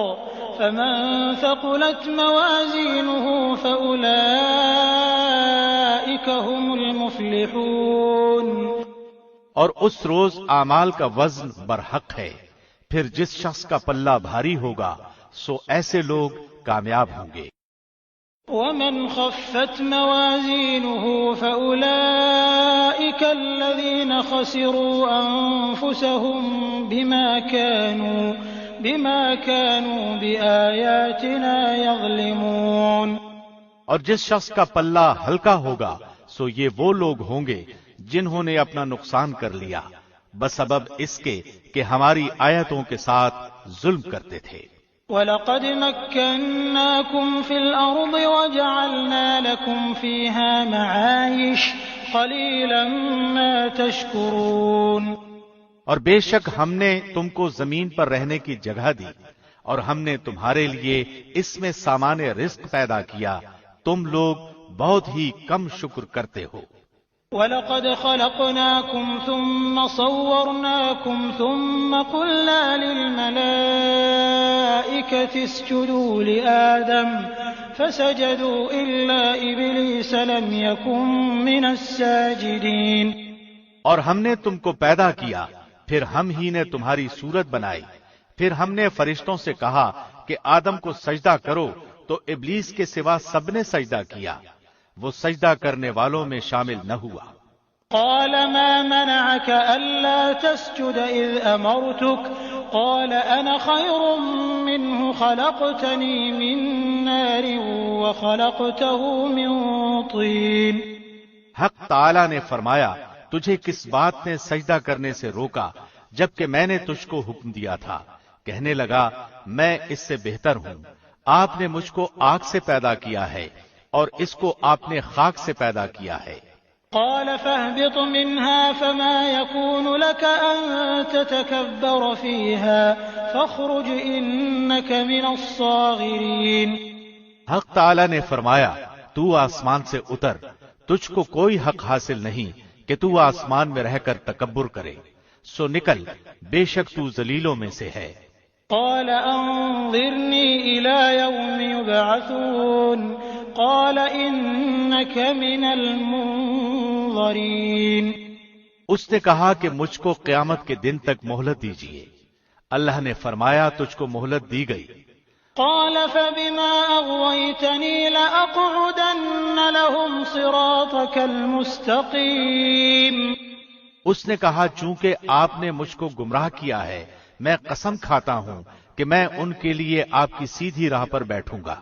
[SPEAKER 3] فَمَنْ ثَقُلَتْ مَوَازِينُهُ فَأُولَئِكَ هُمُ الْمُفْلِحُونَ۔
[SPEAKER 2] اور اس روز اعمال کا وزن برحق ہے، پھر جس شخص کا پلہ بھاری ہوگا سو ایسے لوگ کامیاب ہوں گے۔
[SPEAKER 3] وَمَنْ خَفَّتْ مَوَازِينُهُ فَأُولَئِكَ الَّذِينَ خَسِرُوا أَنفُسَهُم بِمَا كَانُوا بِآيَاتِنَا يَظْلِمُونَ۔
[SPEAKER 2] اور جس شخص کا پلہ ہلکا ہوگا سو یہ وہ لوگ ہوں گے جنہوں نے اپنا نقصان کر لیا بسبب اس کے کہ ہماری آیتوں کے ساتھ ظلم کرتے تھے۔
[SPEAKER 3] وَلَقَدْ مَكَّنَّاكُمْ فِي الْأَرْضِ وَجَعَلْنَا لَكُمْ فِيهَا مَعَايِشَ قَلِيلًا مَا تَشْكُرُونَ۔
[SPEAKER 2] اور بے شک ہم نے تم کو زمین پر رہنے کی جگہ دی، اور ہم نے تمہارے لیے اس میں سامان رزق پیدا کیا، تم لوگ بہت ہی کم شکر کرتے ہو۔
[SPEAKER 3] وَلَقَدْ خَلَقْنَاكُمْ ثُمَّ صَوَّرْنَاكُمْ ثُمَّ قُلْنَا لِلْمَلَائِكَةِ اسْجُدُوا لِآدَمَ فَسَجَدُوا إِلَّا إِبْلِيسَ لَمْ يَكُنْ مِنَ السَّاجِدِينَ۔
[SPEAKER 2] اور ہم نے تم کو پیدا کیا، پھر ہم ہی نے تمہاری صورت بنائی، پھر ہم نے فرشتوں سے کہا کہ آدم کو سجدہ کرو، تو ابلیس کے سوا سب نے سجدہ کیا، وہ سجدہ کرنے والوں میں شامل نہ ہوا۔
[SPEAKER 3] قال ما منعك ألا تسجد إذ أمرتك قال أنا خير منه خلقتني من نار وخلقته من طين۔
[SPEAKER 2] حق تعالی نے فرمایا تجھے کس بات نے سجدہ کرنے سے روکا جبکہ میں نے تجھ کو حکم دیا تھا؟ کہنے لگا میں اس سے بہتر ہوں، آپ نے مجھ کو آگ سے پیدا کیا ہے اور اس کو آپ نے خاک سے پیدا کیا ہے۔
[SPEAKER 3] قال فاهبط منها فما يكون لك أن تتكبر فيها فاخرج إنك من الصاغرين۔
[SPEAKER 2] حق تعالی نے فرمایا تو آسمان سے اتر، تجھ کو کوئی حق حاصل نہیں کہ تو آسمان میں رہ کر تکبر کرے، سو نکل، بے شک تو ذلیلوں میں سے ہے۔
[SPEAKER 3] قال انظرني إلى يوم يبعثون قال إنك من المنظرين۔
[SPEAKER 2] اس نے کہا کہ مجھ کو قیامت کے دن تک مہلت دیجیے۔ اللہ نے فرمایا تجھ کو مہلت دی گئی۔
[SPEAKER 3] قال فبما أغويتني لأقعدن لهم صراطك المستقيم۔
[SPEAKER 2] اس نے کہا چونکہ آپ نے مجھ کو گمراہ کیا ہے میں قسم کھاتا ہوں کہ میں ان کے لیے آپ کی سیدھی راہ پر بیٹھوں گا۔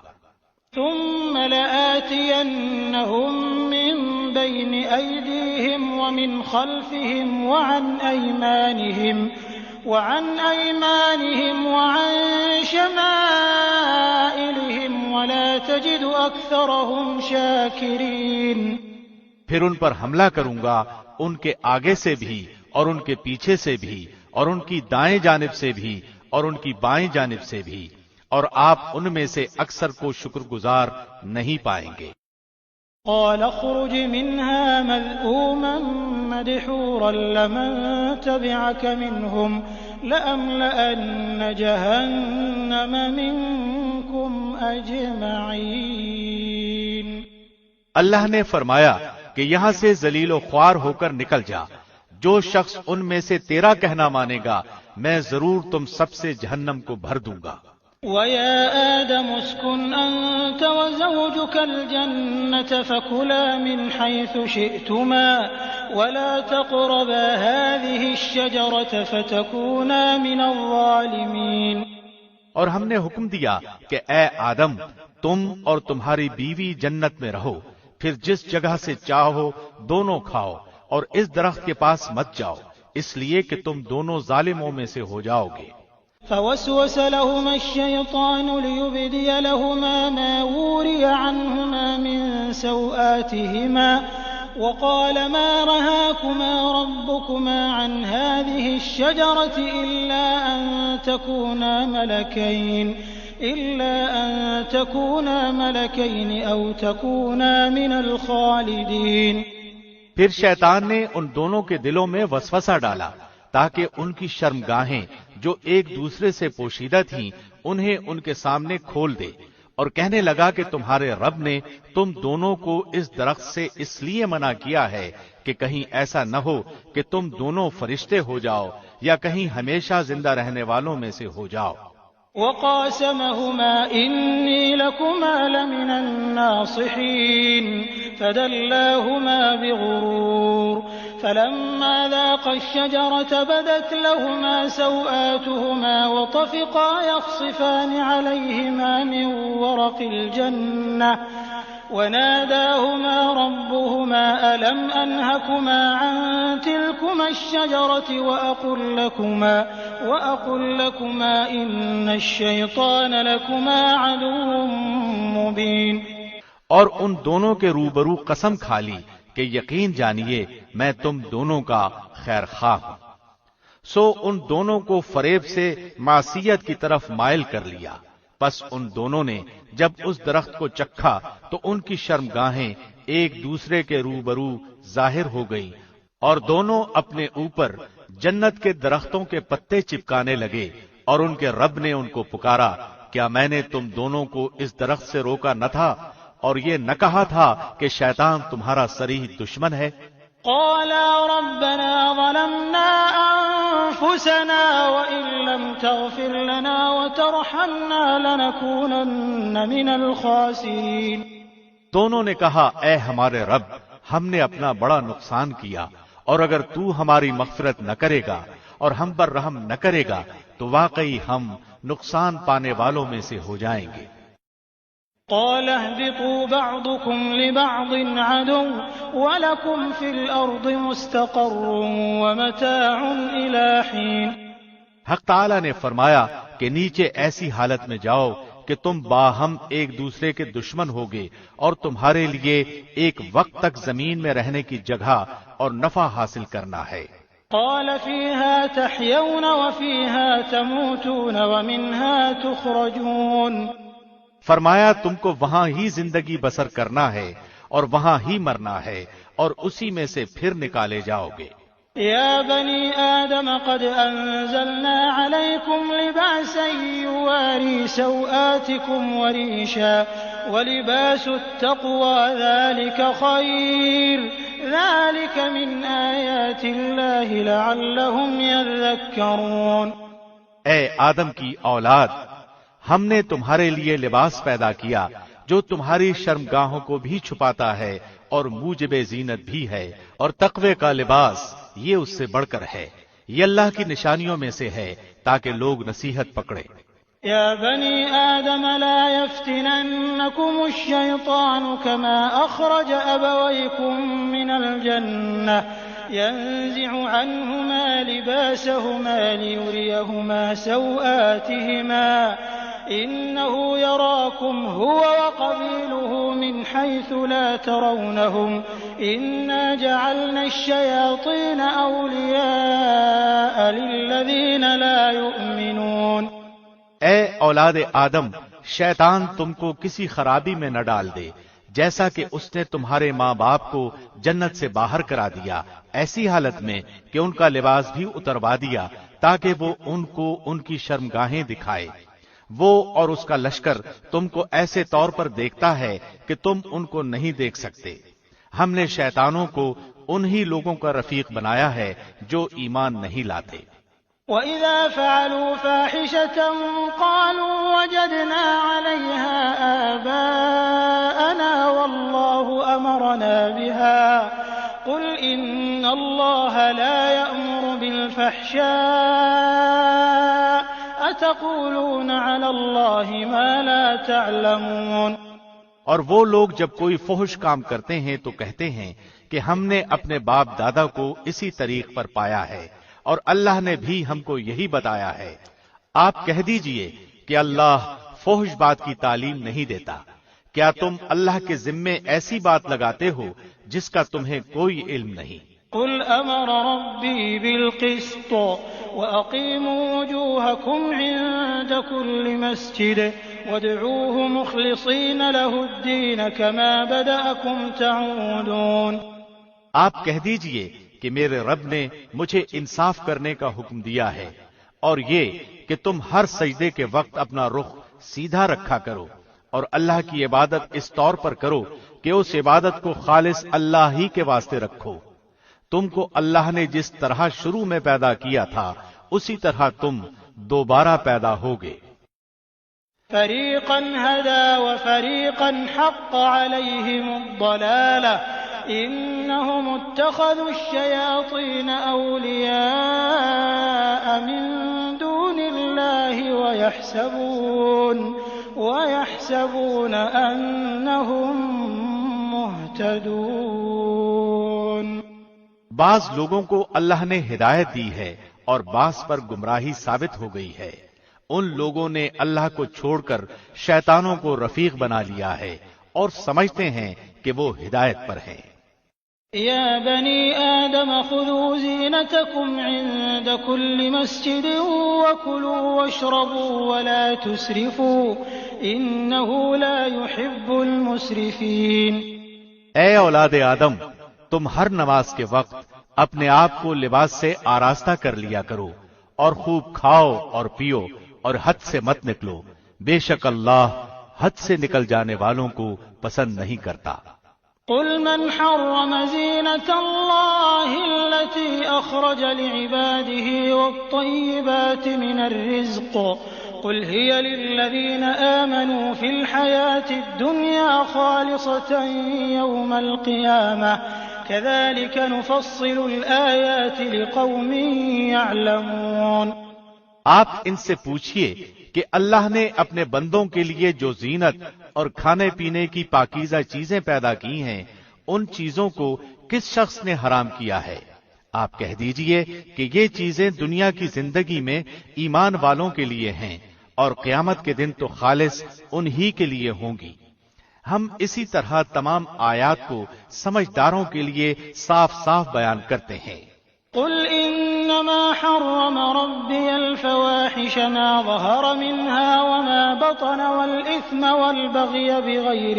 [SPEAKER 3] ثم لآتينهم من بين أيديهم ومن خلفهم وعن أيمانهم وعن شمائلهم ولا تجد أكثرهم شاكرين۔
[SPEAKER 2] پھر ان پر حملہ کروں گا، ان کے آگے سے بھی اور ان کے پیچھے سے بھی اور ان کی دائیں جانب سے بھی اور ان کی بائیں جانب سے بھی، اور آپ ان میں سے اکثر کو شکر گزار نہیں پائیں گے۔
[SPEAKER 3] قال اخرج منها مذءوما مدحورا لمن تبعك منهم لأملأن جهنم منكم أجمعين۔
[SPEAKER 2] اللہ نے فرمایا کہ یہاں سے ذلیل و خوار ہو کر نکل جا، جو شخص ان میں سے تیرا کہنا مانے گا میں ضرور تم سب سے جہنم کو بھر دوں گا۔
[SPEAKER 3] وَيَا آدَمُ اسْكُنْ أَنْتَ وَزَوْجُكَ الْجَنَّةَ فَكُلَا مِنْ حَيْثُ شِئْتُمَا وَلَا تَقْرَبَا هَذِهِ الشَّجَرَةَ فَتَكُونَا مِنَ الظَّالِمِينَ۔
[SPEAKER 2] اور ہم نے حکم دیا کہ اے آدم تم اور تمہاری بیوی جنت میں رہو، پھر جس جگہ سے چاہو دونوں کھاؤ اور اس درخت کے پاس مت جاؤ، اس لیے کہ تم دونوں ظالموں میں سے ہو جاؤ گے۔
[SPEAKER 3] فوسوس لهما الشيطان ليبدي لهما ما وري عنهما من سوآتهما وقال ما رهاكما ربكما عن هذه الشجرة إلا أن تكونا ملكين أو تكونا من الخالدين۔
[SPEAKER 2] پھر شیطان نے ان دونوں کے دلوں میں وسوسہ ڈالا تاکہ ان کی شرمگاہیں جو ایک دوسرے سے پوشیدہ تھیں انہیں ان کے سامنے کھول دے، اور کہنے لگا کہ تمہارے رب نے تم دونوں کو اس درخت سے اس لیے منع کیا ہے کہ کہیں ایسا نہ ہو کہ تم دونوں فرشتے ہو جاؤ یا کہیں ہمیشہ زندہ رہنے والوں میں سے ہو جاؤ۔
[SPEAKER 3] وقاسمهما إني لكما لمن الناصحين فدلاهما بغرور فلما ذاقا الشجرة بدت لهما سوآتهما وطفقا يخصفان عليهما من ورق الجنة وناداهما ربهما ألم أنهكما عن تلكما الشجرة وأقل لكما إن الشيطان لكما عدو مبين۔
[SPEAKER 2] اور ان دونوں کے روبرو قسم کھا لی کہ یقین جانیے میں تم دونوں کا خیر خواہ ہوں۔ سو ان دونوں کو فریب سے معصیت کی طرف مائل کر لیا، پس ان دونوں نے جب اس درخت کو چکھا تو ان کی شرمگاہیں ایک دوسرے کے روبرو ظاہر ہو گئیں، اور دونوں اپنے اوپر جنت کے درختوں کے پتے چپکانے لگے، اور ان کے رب نے ان کو پکارا کیا میں نے تم دونوں کو اس درخت سے روکا نہ تھا اور یہ نہ کہا تھا کہ شیطان تمہارا صریح دشمن ہے؟
[SPEAKER 3] قالا ربنا ظلمنا أنفسنا وإن لم تغفر لنا وترحمنا لنكونن من الخاسرين۔
[SPEAKER 2] دونوں نے کہا اے ہمارے رب ہم نے اپنا بڑا نقصان کیا، اور اگر تو ہماری مغفرت نہ کرے گا اور ہم پر رحم نہ کرے گا تو واقعی ہم نقصان پانے والوں میں سے ہو جائیں گے۔
[SPEAKER 3] قال اهبطوا بعضكم لبعض عدو ولكم في الأرض مستقر ومتاع إلى حين۔
[SPEAKER 2] حق تعالی نے فرمایا کہ نیچے ایسی حالت میں جاؤ کہ تم باہم ایک دوسرے کے دشمن ہوگے اور تمہارے لیے ایک وقت تک زمین میں رہنے کی جگہ اور نفع حاصل کرنا ہے۔
[SPEAKER 3] قال فيها تحيون وفيها تموتون ومنها تخرجون۔
[SPEAKER 2] فرمایا تم کو وہاں ہی زندگی بسر کرنا ہے اور وہاں ہی مرنا ہے اور اسی میں سے پھر نکالے جاؤ گے۔
[SPEAKER 3] يا بني آدم قد أنزلنا عليكم لباسا يواري سوآتكم وريشا ولباس التقوى ذلك خير ذلك من آيات الله لعلهم يذكرون۔
[SPEAKER 2] اے آدم کی اولاد، ہم نے تمہارے لیے لباس پیدا کیا جو تمہاری شرمگاہوں کو بھی چھپاتا ہے اور موجب زینت بھی ہے، اور تقوی کا لباس یہ اس سے بڑھ کر ہے، یہ اللہ کی نشانیوں میں سے ہے تاکہ لوگ نصیحت پکڑے۔
[SPEAKER 3] يا بني آدم لا يفتننكم الشيطان كما أخرج أبويكم من الجنة ينزع عنهما لباسهما ليريهما سوآتهما إنه يراكم هو وقبيله من حيث لا ترونهم إنا جعلنا الشياطين أولياء للذين لا يؤمنون۔
[SPEAKER 2] اے اولاد آدم، شیطان تم کو کسی خرابی میں نہ ڈال دے جیسا کہ اس نے تمہارے ماں باپ کو جنت سے باہر کرا دیا، ایسی حالت میں کہ ان کا لباس بھی اتروا دیا تاکہ وہ ان کو ان کی شرمگاہیں دکھائے۔ وہ اور اس کا لشکر تم کو ایسے طور پر دیکھتا ہے کہ تم ان کو نہیں دیکھ سکتے۔ ہم نے شیطانوں کو انہی لوگوں کا رفیق بنایا ہے جو ایمان نہیں لاتے۔
[SPEAKER 3] وَإِذَا فَعَلُوا فَاحِشَةً قَالُوا وَجَدْنَا عَلَيْهَا آبَاءَنَا وَاللَّهُ أَمَرَنَا بِهَا قُلْ إِنَّ اللَّهَ لَا يَأْمُرُ بِالْفَحْشَاءِ أَتَقُولُونَ عَلَى اللَّهِ مَا لَا تَعْلَمُونَ۔
[SPEAKER 2] اور وہ لوگ جب کوئی فحش کام کرتے ہیں تو کہتے ہیں کہ ہم نے اپنے باپ دادا کو اسی طریق پر پایا ہے اور اللہ نے بھی ہم کو یہی بتایا ہے۔ آپ کہہ دیجئے کہ اللہ فحش بات کی تعلیم نہیں دیتا۔ کیا تم اللہ کے ذمے ایسی بات لگاتے ہو جس کا تمہیں کوئی علم نہیں؟
[SPEAKER 3] قل امر ربی بالقسط واقیموا وجوہکم عند کل مسجد وادعوه مخلصین له الدین کما بدأکم تعودون۔
[SPEAKER 2] آپ کہہ دیجئے کہ میرے رب نے مجھے انصاف کرنے کا حکم دیا ہے، اور یہ کہ تم ہر سجدے کے وقت اپنا رخ سیدھا رکھا کرو اور اللہ کی عبادت اس طور پر کرو کہ اس عبادت کو خالص اللہ ہی کے واسطے رکھو۔ تم کو اللہ نے جس طرح شروع میں پیدا کیا تھا اسی طرح تم دوبارہ پیدا ہوگے۔
[SPEAKER 3] فریقا هدى وفریقا حق علیہم الضلالہ إنهم اتخذوا الشياطين أولياء من دون الله ويحسبون أنهم مهتدون۔
[SPEAKER 2] بعض لوگوں کو اللہ نے ہدایت دی ہے اور بعض پر گمراہی ثابت ہو گئی ہے۔ ان لوگوں نے اللہ کو چھوڑ کر شیطانوں کو رفیق بنا لیا ہے اور سمجھتے ہیں کہ وہ ہدایت پر ہیں۔
[SPEAKER 3] يا بني آدم خذوا زينتكم عند كل مسجد وكلوا واشربوا ولا تسرفوا إنه لا يحب المسرفين۔
[SPEAKER 2] اے اولاد آدم، تم ہر نماز کے وقت اپنے آپ کو لباس سے آراستہ کر لیا کرو اور خوب کھاؤ اور پیو اور حد سے مت نکلو، بے شک اللہ حد سے نکل جانے والوں کو پسند نہیں کرتا۔
[SPEAKER 3] قل من حرم زینة اللہ التي اخرج لعباده والطیبات من الرزق قل هي للذین آمنوا في الحياة الدنيا خالصة يوم القيامة كذلك نفصل الآيات لقوم يعلمون۔
[SPEAKER 2] آپ ان سے پوچھئے کہ اللہ نے اپنے بندوں کے لیے جو زینت اور کھانے پینے کی پاکیزہ چیزیں پیدا کی ہیں، ان چیزوں کو کس شخص نے حرام کیا ہے؟ آپ کہہ دیجئے کہ یہ چیزیں دنیا کی زندگی میں ایمان والوں کے لیے ہیں، اور قیامت کے دن تو خالص انہی کے لیے ہوں گی۔ ہم اسی طرح تمام آیات کو سمجھداروں کے لیے صاف صاف بیان کرتے ہیں۔
[SPEAKER 3] قل انما حرم ربي الفواحش ما ظهر منها وما بطن والاثم والبغي بغير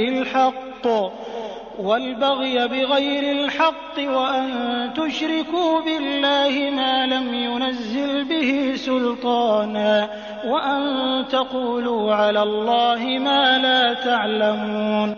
[SPEAKER 3] الحق وان تشركوا بالله ما لم ينزل به سلطانا وان تقولوا على الله ما لا تعلمون۔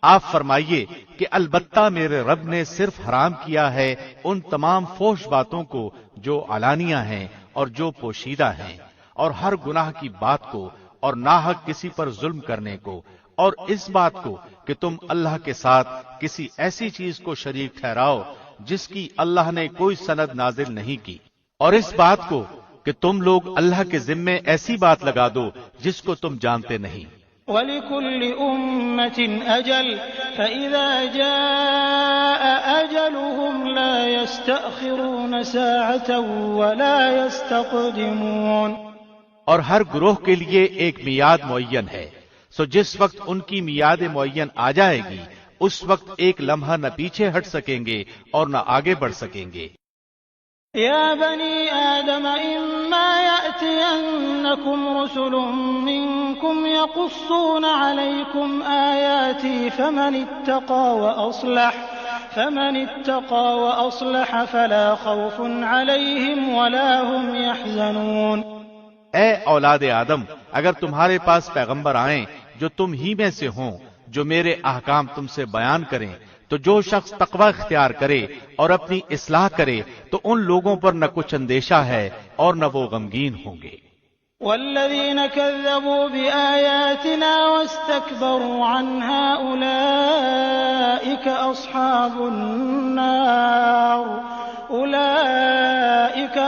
[SPEAKER 2] آپ فرمائیے کہ البتہ میرے رب نے صرف حرام کیا ہے ان تمام فحش باتوں کو جو علانیہ ہیں اور جو پوشیدہ ہیں، اور ہر گناہ کی بات کو، اور ناحق کسی پر ظلم کرنے کو، اور اس بات کو کہ تم اللہ کے ساتھ کسی ایسی چیز کو شریک ٹھہراؤ جس کی اللہ نے کوئی سند نازل نہیں کی، اور اس بات کو کہ تم لوگ اللہ کے ذمے ایسی بات لگا دو جس کو تم جانتے نہیں۔
[SPEAKER 3] وَلِكُلِّ أُمَّةٍ أَجَلٌ فَإِذَا جَاءَ أَجَلُهُمْ لَا يَسْتَأْخِرُونَ سَاعَةً وَلَا يَسْتَقْدِمُونَ۔
[SPEAKER 2] اور ہر گروہ کے لیے ایک میعاد معین ہے، سو جس وقت ان کی میعاد معین آ جائے گی اس وقت ایک لمحہ نہ پیچھے ہٹ سکیں گے اور نہ آگے بڑھ سکیں گے۔
[SPEAKER 3] يا بني آدم إما يأتينكم رسل منكم يقصون عليكم آياتي فمن اتقى وأصلح فلا خوف عليهم ولا هم يحزنون۔
[SPEAKER 2] اے اولاد آدم، اگر تمہارے پاس پیغمبر آئیں جو تم ہی میں سے ہوں، جو میرے احکام تم سے بیان کریں، تو جو شخص تقوی اختیار کرے اور اپنی اصلاح کرے تو ان لوگوں پر نہ کچھ اندیشہ ہے اور نہ وہ غمگین ہوں گے۔
[SPEAKER 3] والذین کذبوا بآیاتنا واستکبروا عنها اولئک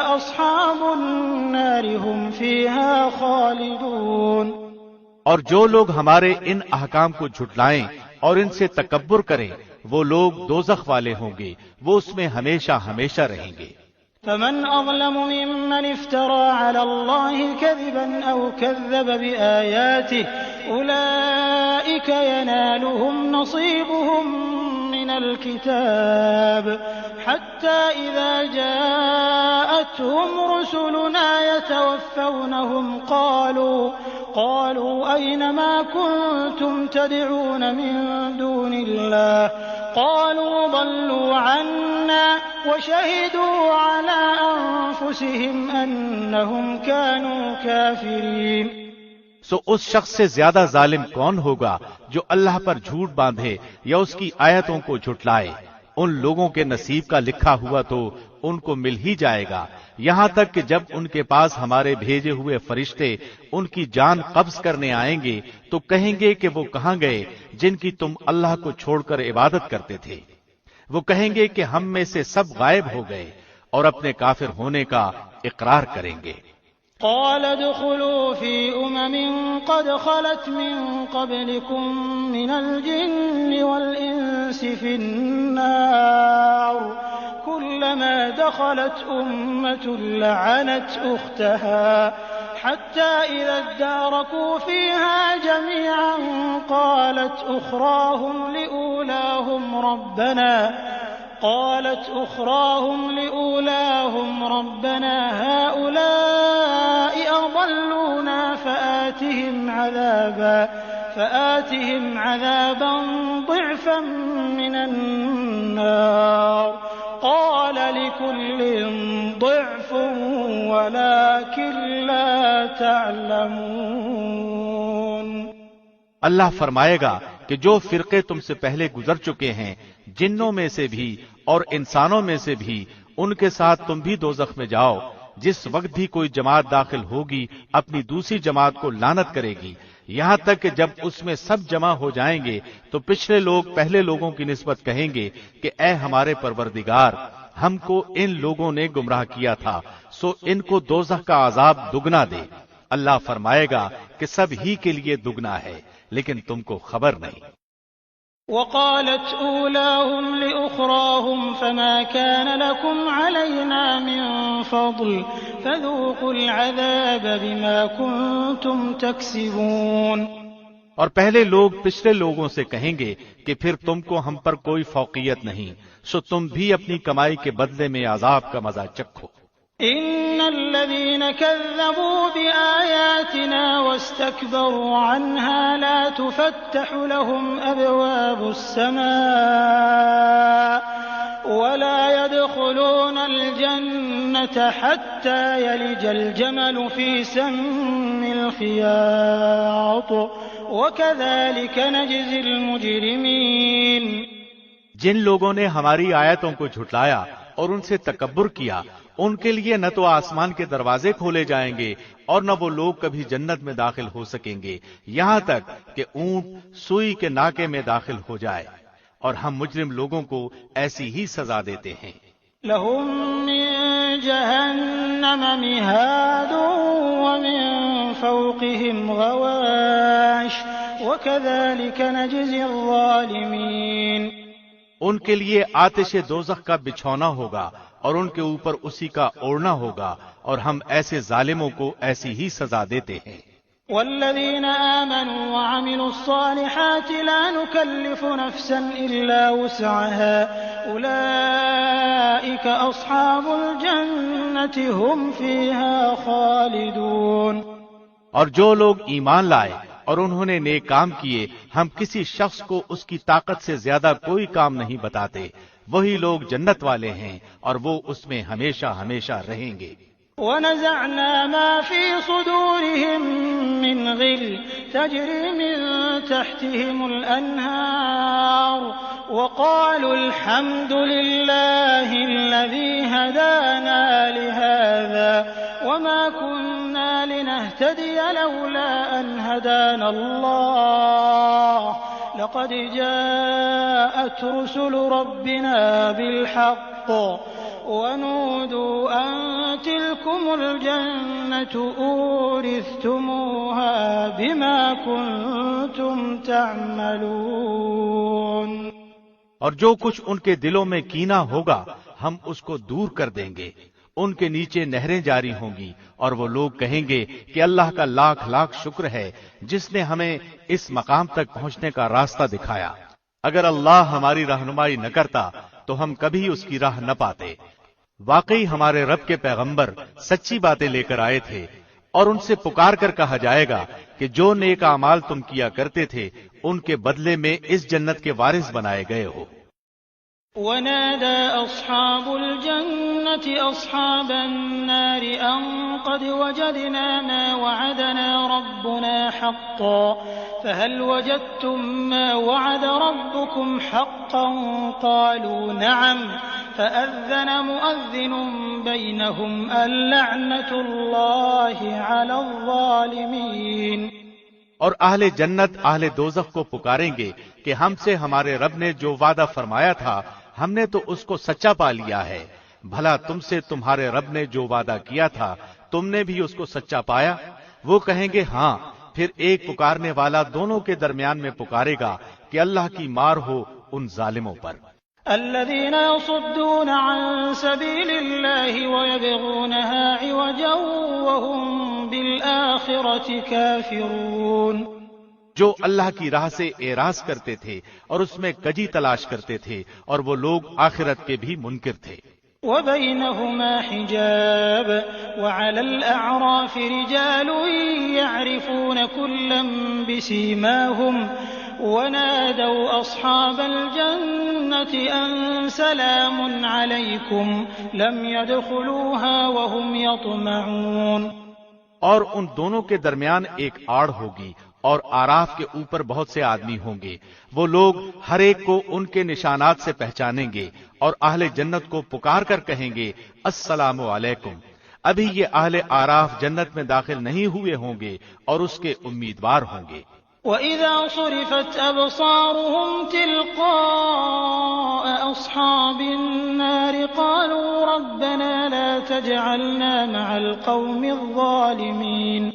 [SPEAKER 3] اصحاب النار هم فیہا خالدون۔
[SPEAKER 2] اور جو لوگ ہمارے ان احکام کو جھٹلائیں اور ان سے تکبر کریں وہ لوگ دوزخ والے ہوں گے، وہ اس میں ہمیشہ ہمیشہ رہیں گے۔
[SPEAKER 3] فمن اظلم ممن افترى على الله كذبا او كذب بآياته اولئك ينالهم نصيبهم من الكتاب حتى اذا جاءتهم رسلنا يتوفونهم قالوا أين ما كنتم تدعون من دون الله قالوا ضلوا عنا وشهدوا على أنفسهم أنهم كانوا كافرين۔
[SPEAKER 2] سو اس شخص سے زیادہ ظالم کون ہوگا جو اللہ پر جھوٹ باندھے یا اس کی آیتوں کو جھٹلائے؟ ان لوگوں کے نصیب کا لکھا ہوا تو ان کو مل ہی جائے گا، یہاں تک کہ جب ان کے پاس ہمارے بھیجے ہوئے فرشتے ان کی جان قبض کرنے آئیں گے تو کہیں گے کہ وہ کہاں گئے جن کی تم اللہ کو چھوڑ کر عبادت کرتے تھے؟ وہ کہیں گے کہ ہم میں سے سب غائب ہو گئے، اور اپنے کافر ہونے کا اقرار کریں گے۔
[SPEAKER 3] قال ادخلوا في قد خلت من قبلكم من الجن والإنس في النار كلما دخلت أمة لعنت أختها حتى إذا اداركوا فيها جميعا قالت أخراهم لأولاهم ربنا هؤلاء أضلونا فآتهم عذابا ضعفا من النار قال لكل ضعف ولكن لا تعلمون۔
[SPEAKER 2] اللہ فرمائے گا کہ جو فرقے تم سے پہلے گزر چکے ہیں جنوں میں سے بھی اور انسانوں میں سے بھی، ان کے ساتھ تم بھی دوزخ میں جاؤ۔ جس وقت بھی کوئی جماعت داخل ہوگی اپنی دوسری جماعت کو لعنت کرے گی، یہاں تک کہ جب اس میں سب جمع ہو جائیں گے تو پچھلے لوگ پہلے لوگوں کی نسبت کہیں گے کہ اے ہمارے پروردگار، ہم کو ان لوگوں نے گمراہ کیا تھا، سو ان کو دوزخ کا عذاب دگنا دے۔ اللہ فرمائے گا کہ سب ہی کے لیے دگنا ہے، لیکن تم کو خبر نہیں۔
[SPEAKER 3] وقالت أولاهم لأخراهم فما كان لكم علينا من فضل فذوقوا العذاب بما كنتم تكسبون۔
[SPEAKER 2] اور پہلے لوگ پچھلے لوگوں سے کہیں گے کہ پھر تم کو ہم پر کوئی فوقیت نہیں، سو تم بھی اپنی کمائی کے بدلے میں عذاب کا مزہ چکھو۔
[SPEAKER 3] إن الذين كذبوا بآياتنا واستكبروا عنها لا تفتح لهم أبواب السماء ولا يدخلون الجنة حتى يلج الجمل في سم الخياط وكذلك نجزي المجرمين۔
[SPEAKER 2] جن لوگوں نے ہماری آیتوں کو جھٹلایا اور ان سے تکبر کیا، ان کے لیے نہ تو آسمان کے دروازے کھولے جائیں گے اور نہ وہ لوگ کبھی جنت میں داخل ہو سکیں گے، یہاں تک کہ اونٹ سوئی کے ناکے میں داخل ہو جائے، اور ہم مجرم لوگوں کو ایسی ہی سزا دیتے ہیں۔
[SPEAKER 3] لهم من جهنم مهاد ومن فوقهم غواش وكذلك نجزي الظالمين۔
[SPEAKER 2] ان کے لیے آتش دوزخ کا بچھونا ہوگا اور ان کے اوپر اسی کا اوڑھنا ہوگا، اور ہم ایسے ظالموں کو ایسی ہی سزا دیتے ہیں۔
[SPEAKER 3] والذين آمنوا وعملوا الصالحات لا نكلف نفسا إلا وسعها أولئك أصحاب الجنة هم فيها خالدون۔
[SPEAKER 2] اور جو لوگ ایمان لائے اور انہوں نے نیک کام کیے، ہم کسی شخص کو اس کی طاقت سے زیادہ کوئی کام نہیں بتاتے، وہی لوگ جنت والے ہیں اور وہ اس میں ہمیشہ ہمیشہ رہیں گے۔
[SPEAKER 3] ونزعنا ما في صدورهم من غل تجري من تحتهم الأنهار وقالوا الحمد لله الذي هدانا لهذا وما كنا لنهتدي لولا أن هدانا الله لقد جاءت رسل ربنا بالحق ونودوا أن تلكم الجنة أورثتموها بما كنتم تعملون۔
[SPEAKER 2] اور جو کچھ ان کے دلوں میں کینہ ہوگا ہم اس کو دور کر دیں گے، ان کے نیچے نہریں جاری ہوں گی، اور وہ لوگ کہیں گے کہ اللہ کا لاکھ لاکھ شکر ہے جس نے ہمیں اس مقام تک پہنچنے کا راستہ دکھایا۔ اگر اللہ ہماری رہنمائی نہ کرتا تو ہم کبھی اس کی راہ نہ پاتے۔ واقعی ہمارے رب کے پیغمبر سچی باتیں لے کر آئے تھے، اور ان سے پکار کر کہا جائے گا کہ جو نیک اعمال تم کیا کرتے تھے ان کے بدلے میں اس جنت کے وارث بنائے گئے ہو۔
[SPEAKER 3] ونادى أصحاب الجنة أصحاب النار أن قد وجدنا ما وعدنا ربنا حقا فهل وجدتم ما وعد ربكم حقا قالوا نعم فأذن مؤذن بينهم اللعنة الله على الظالمين۔
[SPEAKER 2] اور اہل جنت اہل دوزخ کو پکاریں گے کہ ہم سے ہمارے رب نے جو وعدہ فرمایا تھا ہم نے تو اس کو سچا پا لیا ہے، بھلا تم سے تمہارے رب نے جو وعدہ کیا تھا تم نے بھی اس کو سچا پایا؟ وہ کہیں گے ہاں، پھر ایک پکارنے والا دونوں کے درمیان میں پکارے گا کہ اللہ کی مار ہو ان ظالموں پر۔
[SPEAKER 3] الذين يصدون عن سبيل الله ويبغونها عوجا وهم بالآخرة كافرون۔
[SPEAKER 2] جو اللہ کی راہ سے اعراض کرتے تھے اور اس میں کجی تلاش کرتے تھے، اور وہ لوگ آخرت کے بھی منکر تھے۔
[SPEAKER 3] وبينهما حجاب وعلى الأعراف رجال يعرفون كلا بسيماهم ونادوا أصحاب الجنة أن سلام عليكم لم يدخلوها وهم يطمعون۔
[SPEAKER 2] اور ان دونوں کے درمیان ایک آڑ ہوگی، اور آراف کے اوپر بہت سے آدمی ہوں گے، وہ لوگ ہر ایک کو ان کے نشانات سے پہچانیں گے، اور اہل جنت کو پکار کر کہیں گے السلام علیکم۔ ابھی یہ اہل آراف جنت میں داخل نہیں ہوئے ہوں گے اور اس کے امیدوار ہوں گے۔
[SPEAKER 3] وَإِذَا صُرِفَتْ أَبْصَارُهُمْ تِلْقَاءَ أَصْحَابِ النَّارِ قَالُوا رَبَّنَا لَا تَجْعَلْنَا مَعَ الْقَوْمِ الظَّالِمِينَ۔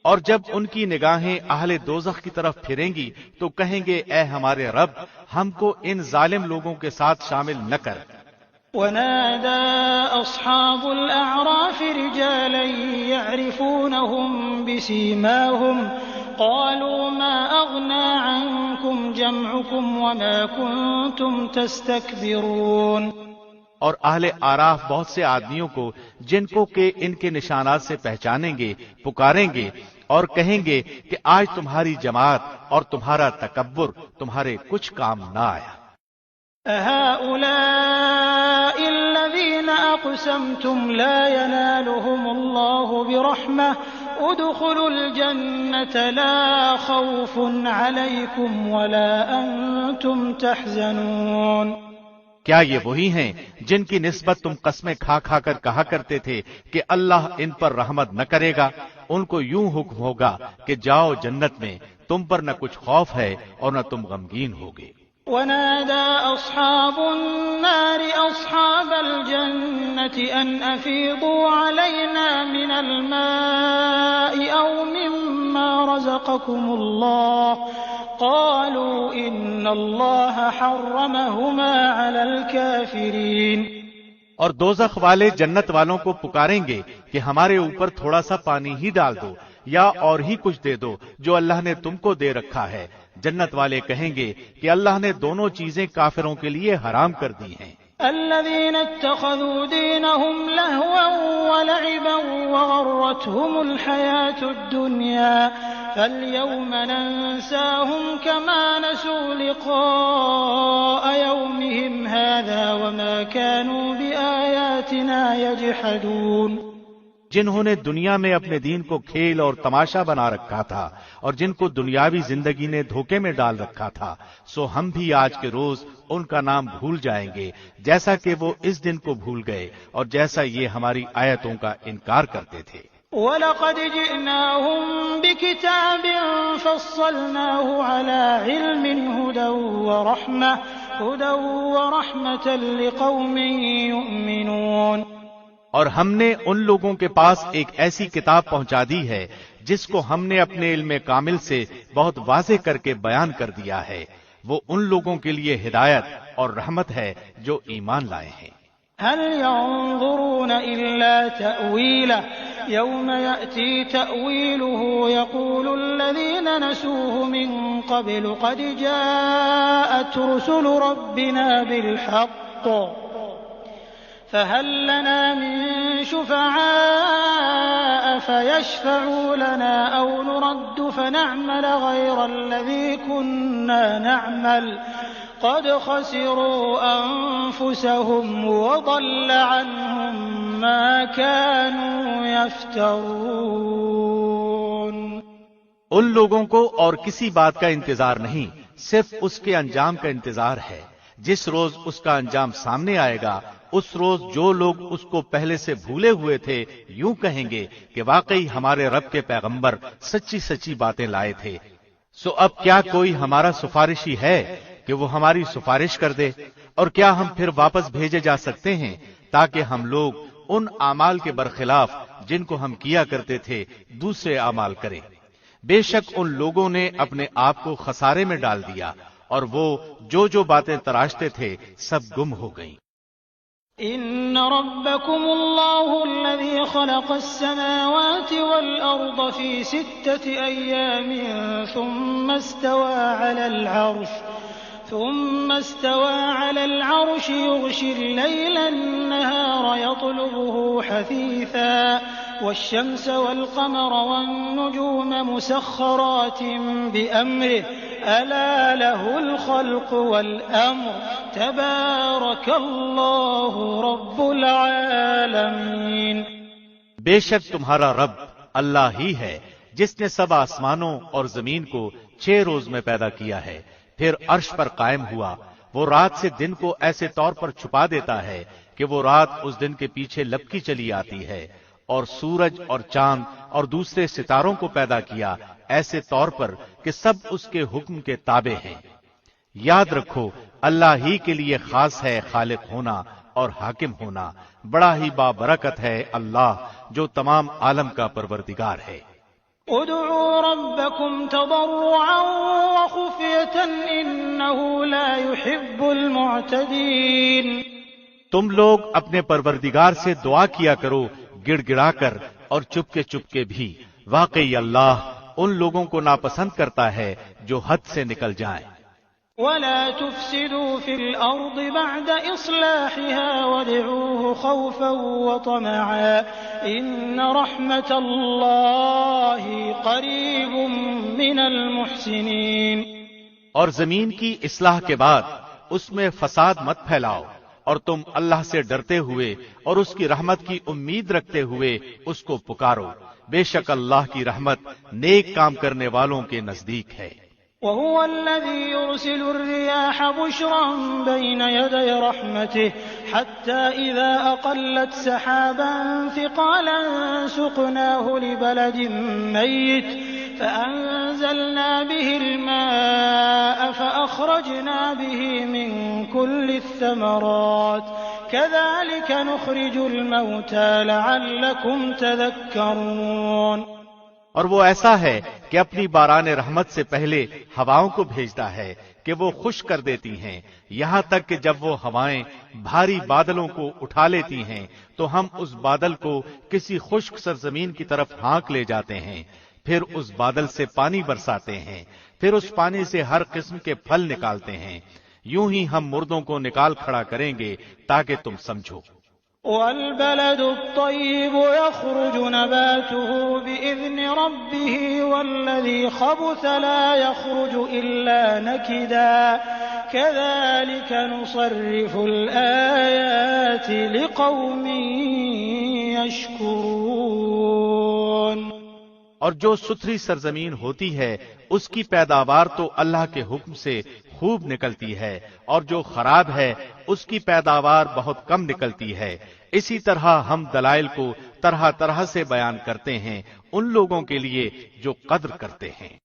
[SPEAKER 2] اور جب ان کی نگاہیں اہل دوزخ کی طرف پھریں گی تو کہیں گے اے ہمارے رب ہم کو ان ظالم لوگوں کے ساتھ شامل نہ کر۔
[SPEAKER 3] ونادى أصحاب الأعراف رجالا يعرفونهم بسيماهم قالوا ما أغنى عنكم جمعكم وما كنتم تستكبرون۔
[SPEAKER 2] اور اہل آراف بہت سے آدمیوں کو جن کو کہ ان کے نشانات سے پہچانیں گے پکاریں گے اور کہیں گے کہ آج تمہاری جماعت اور تمہارا تکبر تمہارے کچھ کام نہ آیا۔
[SPEAKER 3] هؤلاء الذين أقسمتم لا ينالهم الله برحمة ادخلوا الجنة لا خوف عليكم ولا أنتم تحزنون۔
[SPEAKER 2] کیا یہ وہی ہیں جن کی نسبت تم قسمیں کھا کھا کر کہا کرتے تھے کہ اللہ ان پر رحمت نہ کرے گا؟ ان کو یوں حکم ہوگا کہ جاؤ جنت میں، تم پر نہ کچھ خوف ہے اور نہ تم غمگین ہوگے۔
[SPEAKER 3] ونادى أصحاب النار أصحاب الجنة أن أفيضوا علينا من الماء أو مما رزقكم الله قالوا إن الله حرمهما على الكافرين۔
[SPEAKER 2] اور دوزخ والے جنت والوں کو پکاریں گے کہ ہمارے اوپر تھوڑا سا پانی ہی ڈال دو یا اور ہی کچھ دے دو جو اللہ نے تم کو دے رکھا ہے۔ جنت والے کہیں گے کہ اللہ نے دونوں چیزیں کافروں کے لیے حرام کر دی ہیں۔
[SPEAKER 3] الذين اتخذوا دينهم لهوا ولعبا وغرتهم الحياة الدنيا فاليوم ننساهم كما نسوا لقاء يومهم هذا وما كانوا بآياتنا يجحدون۔
[SPEAKER 2] جنہوں نے دنیا میں اپنے دین کو کھیل اور تماشا بنا رکھا تھا اور جن کو دنیاوی زندگی نے دھوکے میں ڈال رکھا تھا، سو ہم بھی آج کے روز ان کا نام بھول جائیں گے جیسا کہ وہ اس دن کو بھول گئے اور جیسا یہ ہماری آیتوں کا انکار کرتے تھے۔
[SPEAKER 3] وَلَقَدْ جِئْنَاهُمْ بِكِتَابٍ فَصَّلْنَاهُ عَلَى عِلْمٍ هُدًى وَرَحْمَةً لِقَوْمٍ يُؤْمِنُونَ۔
[SPEAKER 2] اور ہم نے ان لوگوں کے پاس ایک ایسی کتاب پہنچا دی ہے جس کو ہم نے اپنے علم کامل سے بہت واضح کر کے بیان کر دیا ہے، وہ ان لوگوں کے لیے ہدایت اور رحمت ہے جو ایمان لائے ہیں۔
[SPEAKER 3] هل ينظرون إلا تأويله يوم يأتي تأويله يقول الذين نسوه من قبل قد جاءت رسل ربنا بالحق فهل لنا من شفعاء فيشفعوا لنا أو نرد فنعمل غير الذي كنا نعمل قد خسروا أنفسهم وضل عنهم ما كانوا يفترون۔
[SPEAKER 2] ان لوگوں کو اور کسی بات کا انتظار نہیں، صرف اس کے انجام کا انتظار ہے۔ جس روز اس کا انجام سامنے آئے گا اس روز جو لوگ اس کو پہلے سے بھولے ہوئے تھے یوں کہیں گے کہ واقعی ہمارے رب کے پیغمبر سچی سچی باتیں لائے تھے، سو اب کیا کوئی ہمارا سفارشی ہے کہ وہ ہماری سفارش کر دے؟ اور کیا ہم پھر واپس بھیجے جا سکتے ہیں تاکہ ہم لوگ ان اعمال کے برخلاف جن کو ہم کیا کرتے تھے دوسرے اعمال کریں؟ بے شک ان لوگوں نے اپنے آپ کو خسارے میں ڈال دیا اور وہ جو باتیں تراشتے تھے سب گم ہو گئیں۔
[SPEAKER 3] إن ربكم الله الذي خلق السماوات والأرض في 6 أيام ثم استوى على العرش يغشي الليل النهار يطلبه حثيثا والشمس والقمر والنجوم مسخرات بأمره ألا له الخلق والأمر تبارك الله رب العالمين۔
[SPEAKER 2] بے شک تمہارا رب اللہ ہی ہے جس نے سب آسمانوں اور زمین کو 6 روز میں پیدا کیا ہے، پھر عرش پر قائم ہوا۔ وہ رات سے دن کو ایسے طور پر چھپا دیتا ہے کہ وہ رات اس دن کے پیچھے لپکی چلی آتی ہے، اور سورج اور چاند اور دوسرے ستاروں کو پیدا کیا ایسے طور پر کہ سب اس کے حکم کے تابع ہیں۔ یاد رکھو اللہ ہی کے لیے خاص ہے خالق ہونا اور حاکم ہونا، بڑا ہی بابرکت ہے اللہ جو تمام عالم کا پروردگار ہے۔
[SPEAKER 3] ادعوا ربكم تضرعا وخفية إنه لا يحب المعتدين۔
[SPEAKER 2] تم لوگ اپنے پروردگار سے دعا کیا کرو گڑ گڑا کر اور چپکے بھی، واقعی اللہ ان لوگوں کو ناپسند کرتا ہے جو حد سے نکل جائیں۔
[SPEAKER 3] ولا تفسدوا في الأرض بعد إصلاحها وادعوه خوفا وطمعا إن رحمة الله قريب من المحسنين۔
[SPEAKER 2] اور زمین کی اصلاح کے بعد اس میں فساد مت پھیلاؤ، اور تم اللہ سے ڈرتے ہوئے اور اس کی رحمت کی امید رکھتے ہوئے اس کو پکارو، بے شک اللہ کی رحمت نیک کام کرنے والوں کے نزدیک ہے۔
[SPEAKER 3] وهو الذي يرسل الرياح بشرا بين يدي رحمته حتى إذا أقلت سحابا ثقالا سقناه لبلد ميت فأنزلنا به الماء فأخرجنا به من كل الثمرات كذلك نخرج الموتى لعلكم تذكرون۔
[SPEAKER 2] اور وہ ایسا ہے کہ اپنی باران رحمت سے پہلے ہواؤں کو بھیجتا ہے کہ وہ خشک کر دیتی ہیں، یہاں تک کہ جب وہ ہوائیں بھاری بادلوں کو اٹھا لیتی ہیں تو ہم اس بادل کو کسی خشک سرزمین کی طرف ہانک لے جاتے ہیں، پھر اس بادل سے پانی برساتے ہیں، پھر اس پانی سے ہر قسم کے پھل نکالتے ہیں، یوں ہی ہم مردوں کو نکال کھڑا کریں گے تاکہ تم سمجھو۔
[SPEAKER 3] والبلد الطيب يخرج نباته بإذن ربه والذي خبث لا يخرج إلا نكدا كذلك نصرف الآيات لقوم يشكرون۔
[SPEAKER 2] اور جو ستھری سرزمین ہوتی ہے اس کی پیداوار تو اللہ کے حکم سے خوب نکلتی ہے، اور جو خراب ہے اس کی پیداوار بہت کم نکلتی ہے۔ اسی طرح ہم دلائل کو طرح طرح سے بیان کرتے ہیں ان لوگوں کے لیے جو قدر کرتے ہیں۔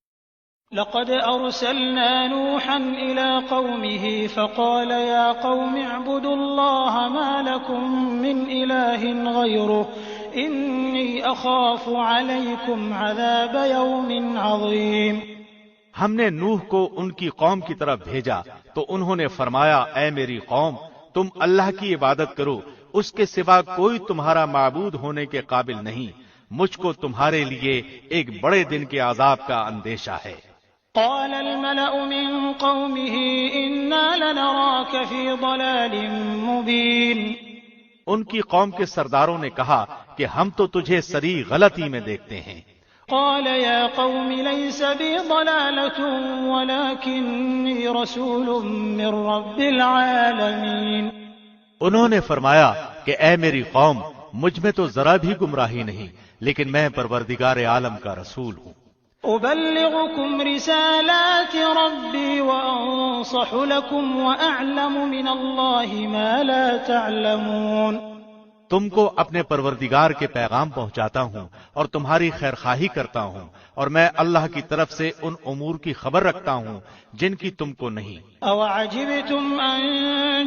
[SPEAKER 3] لقد أرسلنا نوحا إلى قومه فقال يا قوم اعبدوا الله ما لكم من إله غيره إني أخاف عليكم عذاب يوم عظيم۔
[SPEAKER 2] ہم نے نوح کو ان کی قوم کی طرف بھیجا تو انہوں نے فرمایا اے میری قوم تم اللہ کی عبادت کرو، اس کے سوا کوئی تمہارا معبود ہونے کے قابل نہیں، مجھ کو تمہارے لیے ایک بڑے دن کے عذاب کا اندیشہ ہے۔
[SPEAKER 3] قال الملأ من قومه إنا لنراك في ضلال مبين۔
[SPEAKER 2] ان کی قوم کے سرداروں نے کہا کہ ہم تو تجھے سری غلطی میں دیکھتے ہیں۔
[SPEAKER 3] قال يا قوم ليس بي ضلالة ولكني رسول من رب العالمين۔
[SPEAKER 2] انہوں نے فرمایا کہ اے میری قوم مجھ میں تو ذرا بھی گمراہی نہیں، لیکن میں پروردگار عالم کا رسول ہوں۔
[SPEAKER 3] أبلغكم رسالات ربي وأنصح لكم وأعلم من الله ما لا تعلمون۔
[SPEAKER 2] تم کو اپنے پروردگار کے پیغام پہنچاتا ہوں اور تمہاری خیر خواہی کرتا ہوں، اور میں اللہ کی طرف سے ان امور کی خبر رکھتا ہوں جن کی تم کو نہیں۔
[SPEAKER 3] أَوَعَجِبْتُمْ أَن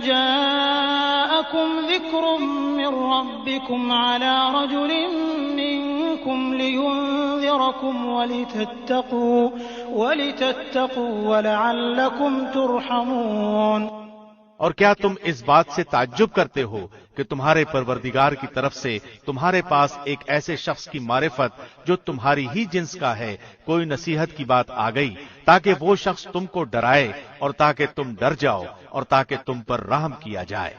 [SPEAKER 3] جَاءَكُمْ ذِكْرٌ مِّن رَّبِّكُمْ عَلَى رَجُلٍ مِّنكُمْ لِيُنذِرَكُمْ وَلِتَتَّقُوا وَلَعَلَّكُمْ تُرْحَمُونَ۔
[SPEAKER 2] اور کیا تم اس بات سے تعجب کرتے ہو کہ تمہارے پروردگار کی طرف سے تمہارے پاس ایک ایسے شخص کی معرفت جو تمہاری ہی جنس کا ہے کوئی نصیحت کی بات آ گئی تاکہ وہ شخص تم کو ڈرائے اور تاکہ تم ڈر جاؤ اور تاکہ تم پر رحم کیا جائے۔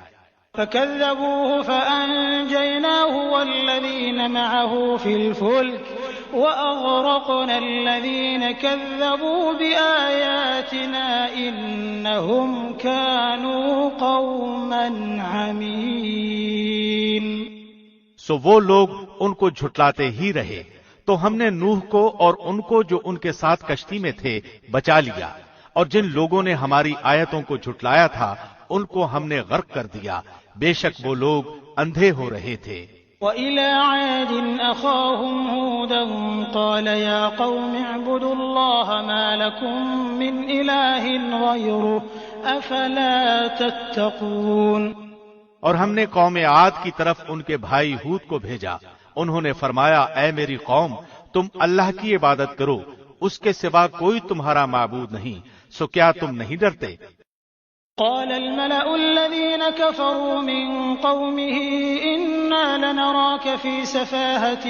[SPEAKER 3] فَكَذَّبُوهُ فَأَنجَيْنَاهُ وَالَّذِينَ مَعَهُ فِي الْفُلْكِ وَأَغْرَقْنَا الَّذِينَ كَذَّبُوا بِآيَاتِنَا إِنَّهُمْ كَانُوا قَوْمًا عَمِينَ۔
[SPEAKER 2] سو وہ لوگ ان کو جھٹلاتے ہی رہے تو ہم نے نوح کو اور ان کو جو ان کے ساتھ کشتی میں تھے بچا لیا، اور جن لوگوں نے ہماری آیتوں کو جھٹلایا تھا ان کو ہم نے غرق کر دیا، بے شک وہ لوگ اندھے ہو رہے تھے۔
[SPEAKER 3] وَإِلَىٰ عَادٍ أَخَاهُمْ هُودًا قَالَ يَا قَوْمِ اعْبُدُوا اللَّهَ مَا لَكُم مِّنْ إِلَٰهٍ غَيْرُهُ أَفَلَا تَتَّقُونَ۔
[SPEAKER 2] اور ہم نے قوم عاد کی طرف ان کے بھائی ہود کو بھیجا، انہوں نے فرمایا اے میری قوم تم اللہ کی عبادت کرو، اس کے سوا کوئی تمہارا معبود نہیں، سو کیا تم نہیں ڈرتے؟
[SPEAKER 3] قال الملأ الذين كفروا من قومه إنا لنراك في سفاهة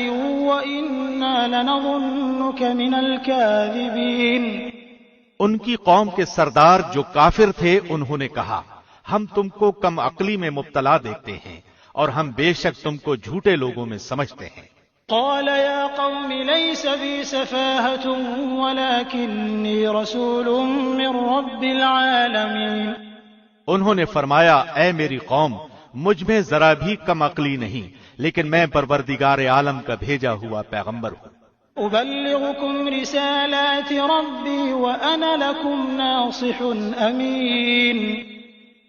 [SPEAKER 3] وإنا لنظنك من الكاذبين۔
[SPEAKER 2] ان کی قوم کے سردار جو کافر تھے انہوں نے کہا، ہم تم کو کم عقلی میں مبتلا دیکھتے ہیں اور ہم بے شک تم کو جھوٹے لوگوں میں سمجھتے ہیں۔
[SPEAKER 3] قال يا قوم ليس بي سفاهة ولكني رسول من رب العالمين۔
[SPEAKER 2] انہوں نے فرمایا، اے میری قوم، مجھ میں ذرا بھی کم عقلی نہیں، لیکن میں پروردگار عالم کا بھیجا ہوا پیغمبر ہوں۔
[SPEAKER 3] أبلغكم رسالات ربي وأنا لكم ناصح أمين۔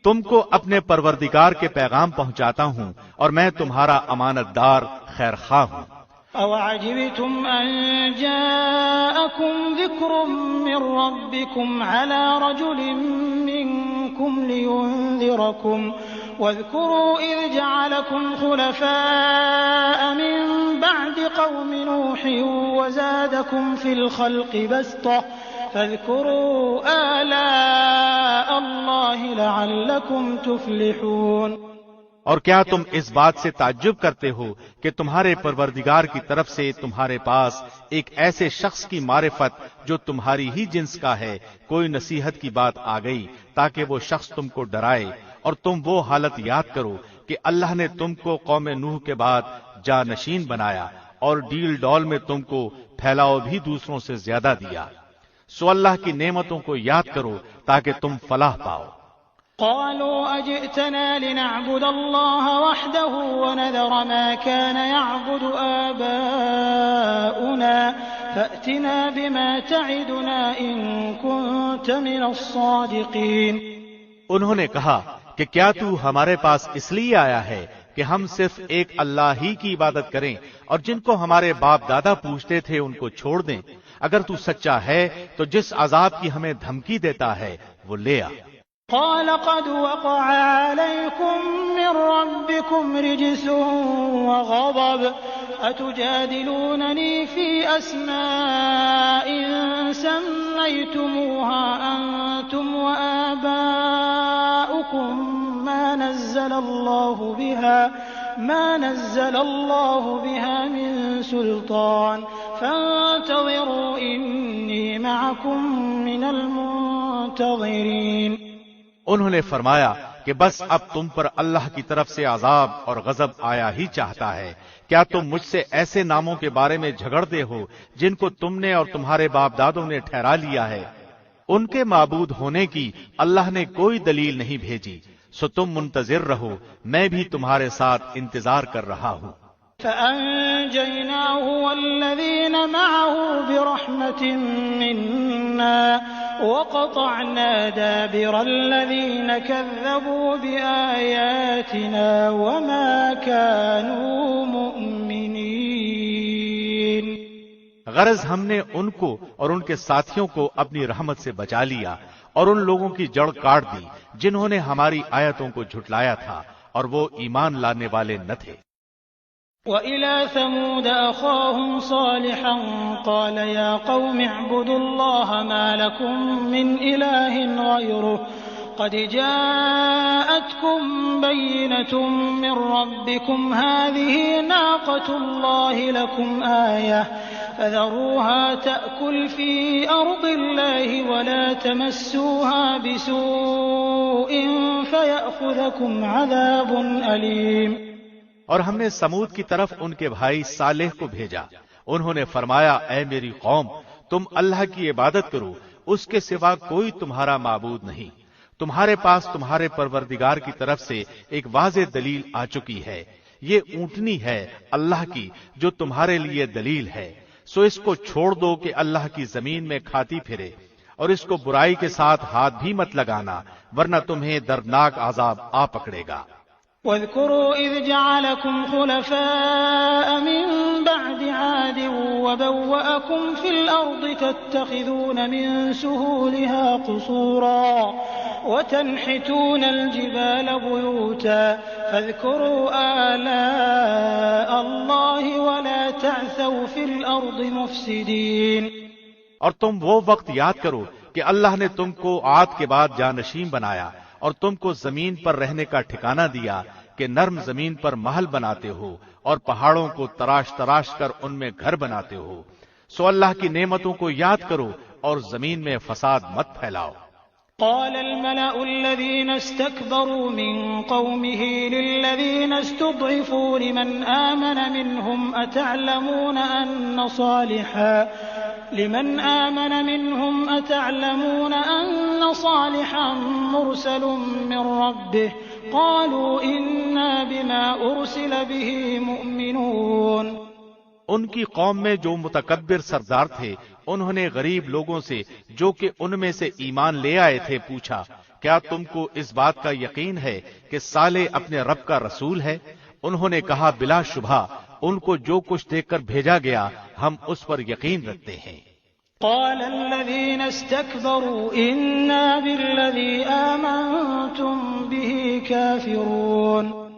[SPEAKER 2] تم کو اپنے پروردگار کے پیغام پہنچاتا ہوں اور میں تمہارا امانت دار خیر خواہ ہوں۔
[SPEAKER 3] أَوَعَجِبْتُمْ أَن جَاءَكُمْ ذِكْرٌ مِّن رَّبِّكُمْ عَلَىٰ رَجُلٍ مِّنكُمْ لِيُنذِرَكُمْ واذكروا إذ جعلكم خلفاء من بعد قوم نوح وزادكم في الخلق بسطة فاذكروا آلاء الله لعلكم تفلحون۔
[SPEAKER 2] اور کیا تم اس بات سے تعجب کرتے ہو کہ تمہارے پروردگار کی طرف سے تمہارے پاس ایک ایسے شخص کی معرفت جو تمہاری ہی جنس کا ہے کوئی نصیحت کی بات آ گئی تاکہ وہ شخص تم کو ڈرائے، اور تم وہ حالت یاد کرو کہ اللہ نے تم کو قوم نوح کے بعد جانشین بنایا اور ڈیل ڈول میں تم کو پھیلاؤ بھی دوسروں سے زیادہ دیا، سو اللہ کی نعمتوں کو یاد کرو تاکہ تم فلاح پاؤ۔
[SPEAKER 3] قالوا أجئتنا لنعبد الله وحده ونذر ما كان يعبد آباؤنا فأتنا بما تعدنا إن كنت من الصادقين۔
[SPEAKER 2] انہوں نے کہا کہ کیا تو ہمارے پاس اس لیے آیا ہے کہ ہم صرف ایک اللہ ہی کی عبادت کریں اور جن کو ہمارے باپ دادا پوچھتے تھے ان کو چھوڑ دیں؟ اگر تو سچا ہے تو جس عذاب کی ہمیں دھمکی دیتا ہے وہ لے آ۔
[SPEAKER 3] قال قد وقع عليكم من ربكم رجس وغضب أتجادلونني في أسماء سميتموها أنتم وآباؤكم ما نزل الله بها من سلطان فانتظروا إني معكم من المنتظرين۔
[SPEAKER 2] انہوں نے فرمایا کہ بس اب تم پر اللہ کی طرف سے عذاب اور غضب آیا ہی چاہتا ہے، کیا تم مجھ سے ایسے ناموں کے بارے میں جھگڑتے ہو جن کو تم نے اور تمہارے باپ دادوں نے ٹھہرا لیا ہے؟ ان کے معبود ہونے کی اللہ نے کوئی دلیل نہیں بھیجی، سو تم منتظر رہو، میں بھی تمہارے ساتھ انتظار کر رہا ہوں۔
[SPEAKER 3] فأنجيناه والذين معه برحمة منا وقطعنا دابر الذين كذبوا بآياتنا وما كانوا مؤمنين۔
[SPEAKER 2] غرض ہم نے ان کو اور ان کے ساتھیوں کو اپنی رحمت سے بچا لیا اور ان لوگوں کی جڑ کاٹ دی جنہوں نے ہماری آیتوں کو جھٹلایا تھا اور وہ ایمان لانے والے نہ تھے۔
[SPEAKER 3] وَإِلَى ثَمُودَ أَخَاهُمْ صَالِحًا قَالَ يَا قَوْمِ اعْبُدُوا اللَّهَ مَا لَكُمْ مِنْ إِلَٰهٍ غَيْرُهُ قَدْ جَاءَتْكُمْ بَيِّنَةٌ مِّن رَّبِّكُمْ هَٰذِهِ نَاقَةُ اللَّهِ لَكُمْ آيَةً فَذَرُوهَا تَأْكُلْ فِي أَرْضِ اللَّهِ وَلَا تَمَسُّوهَا بِسُوءٍ فَيَأْخُذَكُمْ عَذَابٌ أَلِيمٌ۔
[SPEAKER 2] اور ہم نے سمود کی طرف ان کے بھائی صالح کو بھیجا، انہوں نے فرمایا، اے میری قوم، تم اللہ کی عبادت کرو، اس کے سوا کوئی تمہارا معبود نہیں۔ تمہارے پاس تمہارے پروردگار کی طرف سے ایک واضح دلیل آ چکی ہے، یہ اونٹنی ہے اللہ کی جو تمہارے لیے دلیل ہے، سو اس کو چھوڑ دو کہ اللہ کی زمین میں کھاتی پھرے، اور اس کو برائی کے ساتھ ہاتھ بھی مت لگانا ورنہ تمہیں دردناک عذاب آ پکڑے گا۔
[SPEAKER 3] واذكروا إذ جعلكم خلفاء من بعد عاد وبوأكم في الأرض تتخذون من سهولها قصورا وتنحتون الجبال بيوتا فاذكروا آلاء الله ولا تعثوا في الأرض مفسدين۔
[SPEAKER 2] اور تم وہ وقت یاد کرو کہ اللہ نے تم کو عاد کے بعد جانشین بنایا اور تم کو زمین پر رہنے کا ٹھکانہ دیا کہ نرم زمین پر محل بناتے ہو اور پہاڑوں کو تراش تراش کر ان میں گھر بناتے ہو، سو اللہ کی نعمتوں کو یاد کرو اور زمین میں فساد مت پھیلاؤ۔
[SPEAKER 3] قال الملأ الذين استكبروا من قومه للذين استضعفوا لمن آمن منهم أتعلمون أن صالحا مرسل من ربه قالوا إنا بما أرسل به مؤمنون۔
[SPEAKER 2] ان کی قوم میں جو متکبر سردار تھے انہوں نے غریب لوگوں سے جو کہ ان میں سے ایمان لے آئے تھے پوچھا، کیا تم کو اس بات کا یقین ہے کہ صالح اپنے رب کا رسول ہے؟ انہوں نے کہا، بلا شبہ ان کو جو کچھ دیکھ کر بھیجا گیا ہم اس پر یقین رکھتے ہیں۔
[SPEAKER 3] قال الذين استكبروا إنا بالذي آمنتم به كافرون۔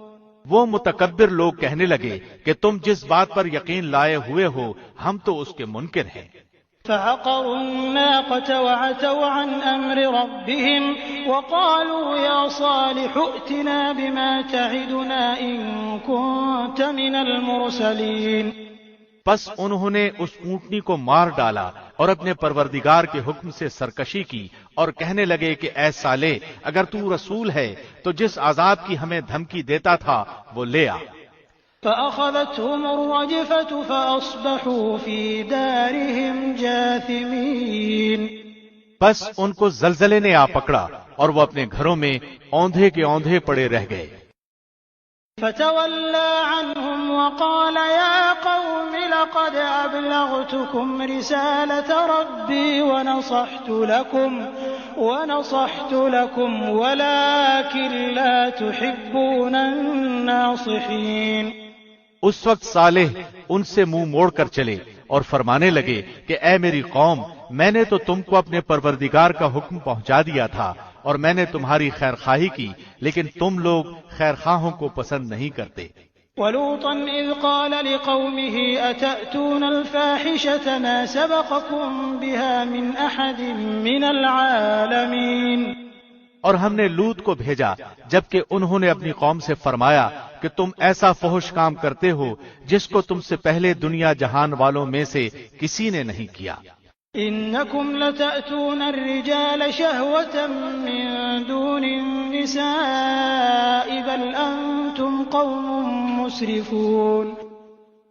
[SPEAKER 2] وہ متکبر لوگ کہنے لگے کہ تم جس بات پر یقین لائے ہوئے ہو ہم تو اس کے منکر ہیں۔
[SPEAKER 3] فعقروا الناقة وعتوا عن أمر ربهم وقالوا يا صالح ائتنا بما تعدنا إن كنت من المرسلين۔
[SPEAKER 2] پس انہوں نے اس اونٹنی کو مار ڈالا اور اپنے پروردگار کے حکم سے سرکشی کی اور کہنے لگے کہ اے صالح اگر تو رسول ہے تو جس عذاب کی ہمیں دھمکی دیتا تھا وہ لے آ۔
[SPEAKER 3] فأخذتهم الرجفة فأصبحوا في دارهم جاثمين۔
[SPEAKER 2] بس ان کو زلزلے نے آ پکڑا اور وہ اپنے گھروں میں اوندھے کے اوندھے پڑے رہ گئے۔
[SPEAKER 3] فتولى عنهم وقال يا قوم لقد أبلغتكم رسالة ربي ونصحت لكم ولكن لا تحبون الناصحين۔
[SPEAKER 2] اس وقت صالح ان سے منہ موڑ کر چلے اور فرمانے لگے کہ اے میری قوم، میں نے تو تم کو اپنے پروردگار کا حکم پہنچا دیا تھا اور میں نے تمہاری خیر خواہی کی، لیکن تم لوگ خیر خواہوں کو پسند نہیں کرتے۔
[SPEAKER 3] وَلُوطًا إِذْ قَالَ لِقَوْمِهِ أَتَأْتُونَ الْفَاحِشَةَ مَا سَبَقَكُم بِهَا مِنْ أَحَدٍ مِّنَ الْعَالَمِينَ۔
[SPEAKER 2] اور ہم نے لوط کو بھیجا جبکہ انہوں نے اپنی قوم سے فرمایا کہ تم ایسا فحش کام کرتے ہو جس کو تم سے پہلے دنیا جہان والوں میں سے کسی نے نہیں کیا۔
[SPEAKER 3] إنكم لتأتون الرجال شهوة من دون النساء بل أنتم قوم مسرفون۔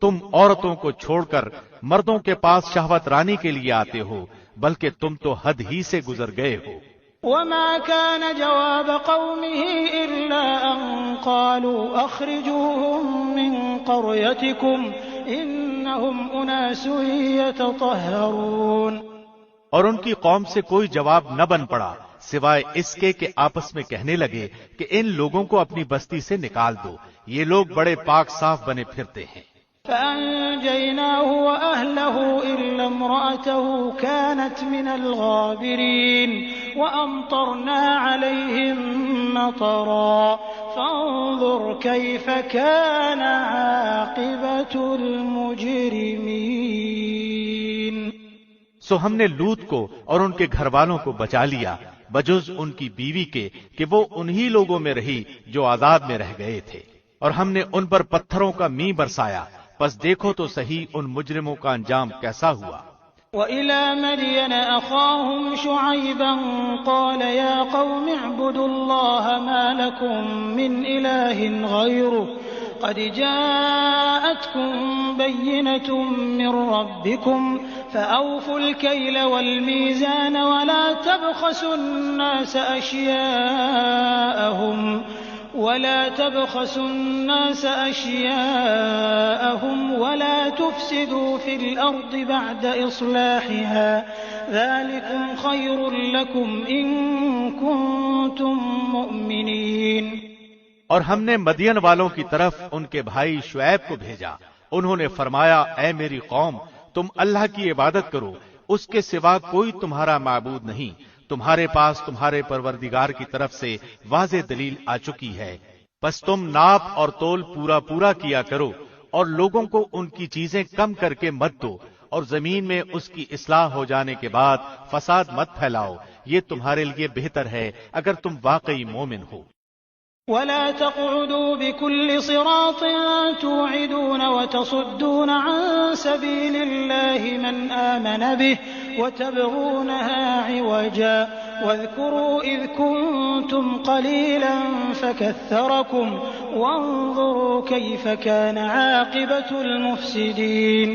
[SPEAKER 2] تم عورتوں کو چھوڑ کر مردوں کے پاس شہوت رانی کے لیے آتے ہو بلکہ تم تو حد ہی سے گزر گئے ہو۔
[SPEAKER 3] وما كان جواب قومه إلا أن قالوا أخرجوهم من قريتكم إنهم أناس يتطهرون۔
[SPEAKER 2] اور ان کی قوم سے کوئی جواب نہ بن پڑا سوائے اس کے کہ آپس میں کہنے لگے کہ ان لوگوں کو اپنی بستی سے نکال دو، یہ لوگ بڑے پاک صاف بنے پھرتے ہیں۔
[SPEAKER 3] فأنجيناه وأهله إلا امرأته كانت من الغابرين وأمطرنا عليهم مطرا فانظر كيف كان عاقبة المجرمين۔
[SPEAKER 2] سو ہم نے لوط کو اور ان کے گھر والوں کو بچا لیا بجز ان کی بیوی کے کہ وہ انہی لوگوں میں رہی جو عذاب میں رہ گئے تھے، اور ہم نے ان پر پتھروں کا می برسایا، پس دیکھو تو صحیح ان مجرموں کا انجام کیسا ہوا۔
[SPEAKER 3] وَإِلَى مَدْيَنَ أَخَاهُمْ شُعَيْبًا قَالَ يَا قَوْمِ اعْبُدُوا اللَّهَ مَا لَكُمْ مِنْ إِلَٰهٍ غَيْرُهُ قَدْ جَاءَتْكُمْ بَيِّنَةٌ مِّن رَّبِّكُمْ فَأَوْفُوا الْكَيْلَ وَالْمِيزَانَ وَلَا تَبْخَسُوا النَّاسَ أَشْيَاءَهُمْ وَلَا تُفْسِدُوا فِي الْأَرْضِ بَعْدَ إِصْلَاحِهَا ذَلِكُمْ خَيْرٌ لَكُمْ إِن كُنتُم مُّؤْمِنِينَ۔
[SPEAKER 2] اور ہم نے مدین والوں کی طرف ان کے بھائی شعیب کو بھیجا، انہوں نے فرمایا اے میری قوم، تم اللہ کی عبادت کرو، اس کے سوا کوئی تمہارا معبود نہیں، تمہارے پاس تمہارے پروردگار کی طرف سے واضح دلیل آ چکی ہے، بس تم ناپ اور تول پورا کیا کرو، اور لوگوں کو ان کی چیزیں کم کر کے مت دو، اور زمین میں اس کی اصلاح ہو جانے کے بعد فساد مت پھیلاؤ، یہ تمہارے لیے بہتر ہے اگر تم واقعی مومن ہو۔
[SPEAKER 3] ولا تقعدوا بكل صراط توعدون وتصدون عن سبيل الله من آمن به وتبغونها عوجا واذكروا إذ كنتم قليلا فكثركم وانظروا كيف كان عاقبة المفسدين۔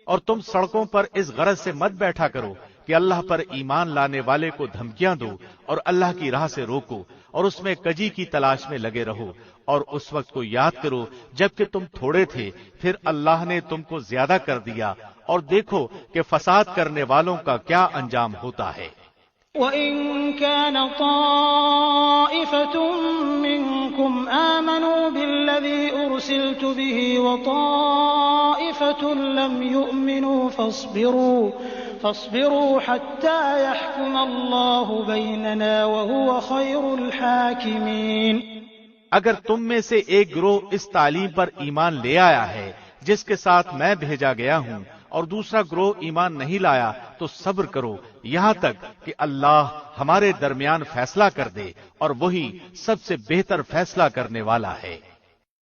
[SPEAKER 2] اور تم سڑکوں پر اس غرض سے مت بیٹھا کرو کہ اللہ پر ایمان لانے والے کو دھمکیاں دو اور اللہ کی راہ سے روکو، اور اس میں کجی کی تلاش میں لگے رہو، اور اس وقت کو یاد کرو جبکہ تم تھوڑے تھے، پھر اللہ نے تم کو زیادہ کر دیا، اور دیکھو کہ فساد کرنے والوں کا کیا انجام ہوتا ہے۔
[SPEAKER 3] وَإِن كَانَ طَائِفَةٌ مِّنكُمْ آمَنُوا بِالَّذِي أُرْسِلْتُ بِهِ وَطَائِفَةٌ لَّمْ يُؤْمِنُوا فاصبروا حتى يحكم الله بيننا وهو خير الحاكمين۔
[SPEAKER 2] اگر تم میں سے ایک گروہ اس تعلیم پر ایمان لے آیا ہے جس کے ساتھ میں بھیجا گیا ہوں، اور دوسرا گروہ ایمان نہیں لایا، تو صبر کرو یہاں تک کہ اللہ ہمارے درمیان فیصلہ کر دے، اور وہی سب سے بہتر فیصلہ کرنے والا ہے۔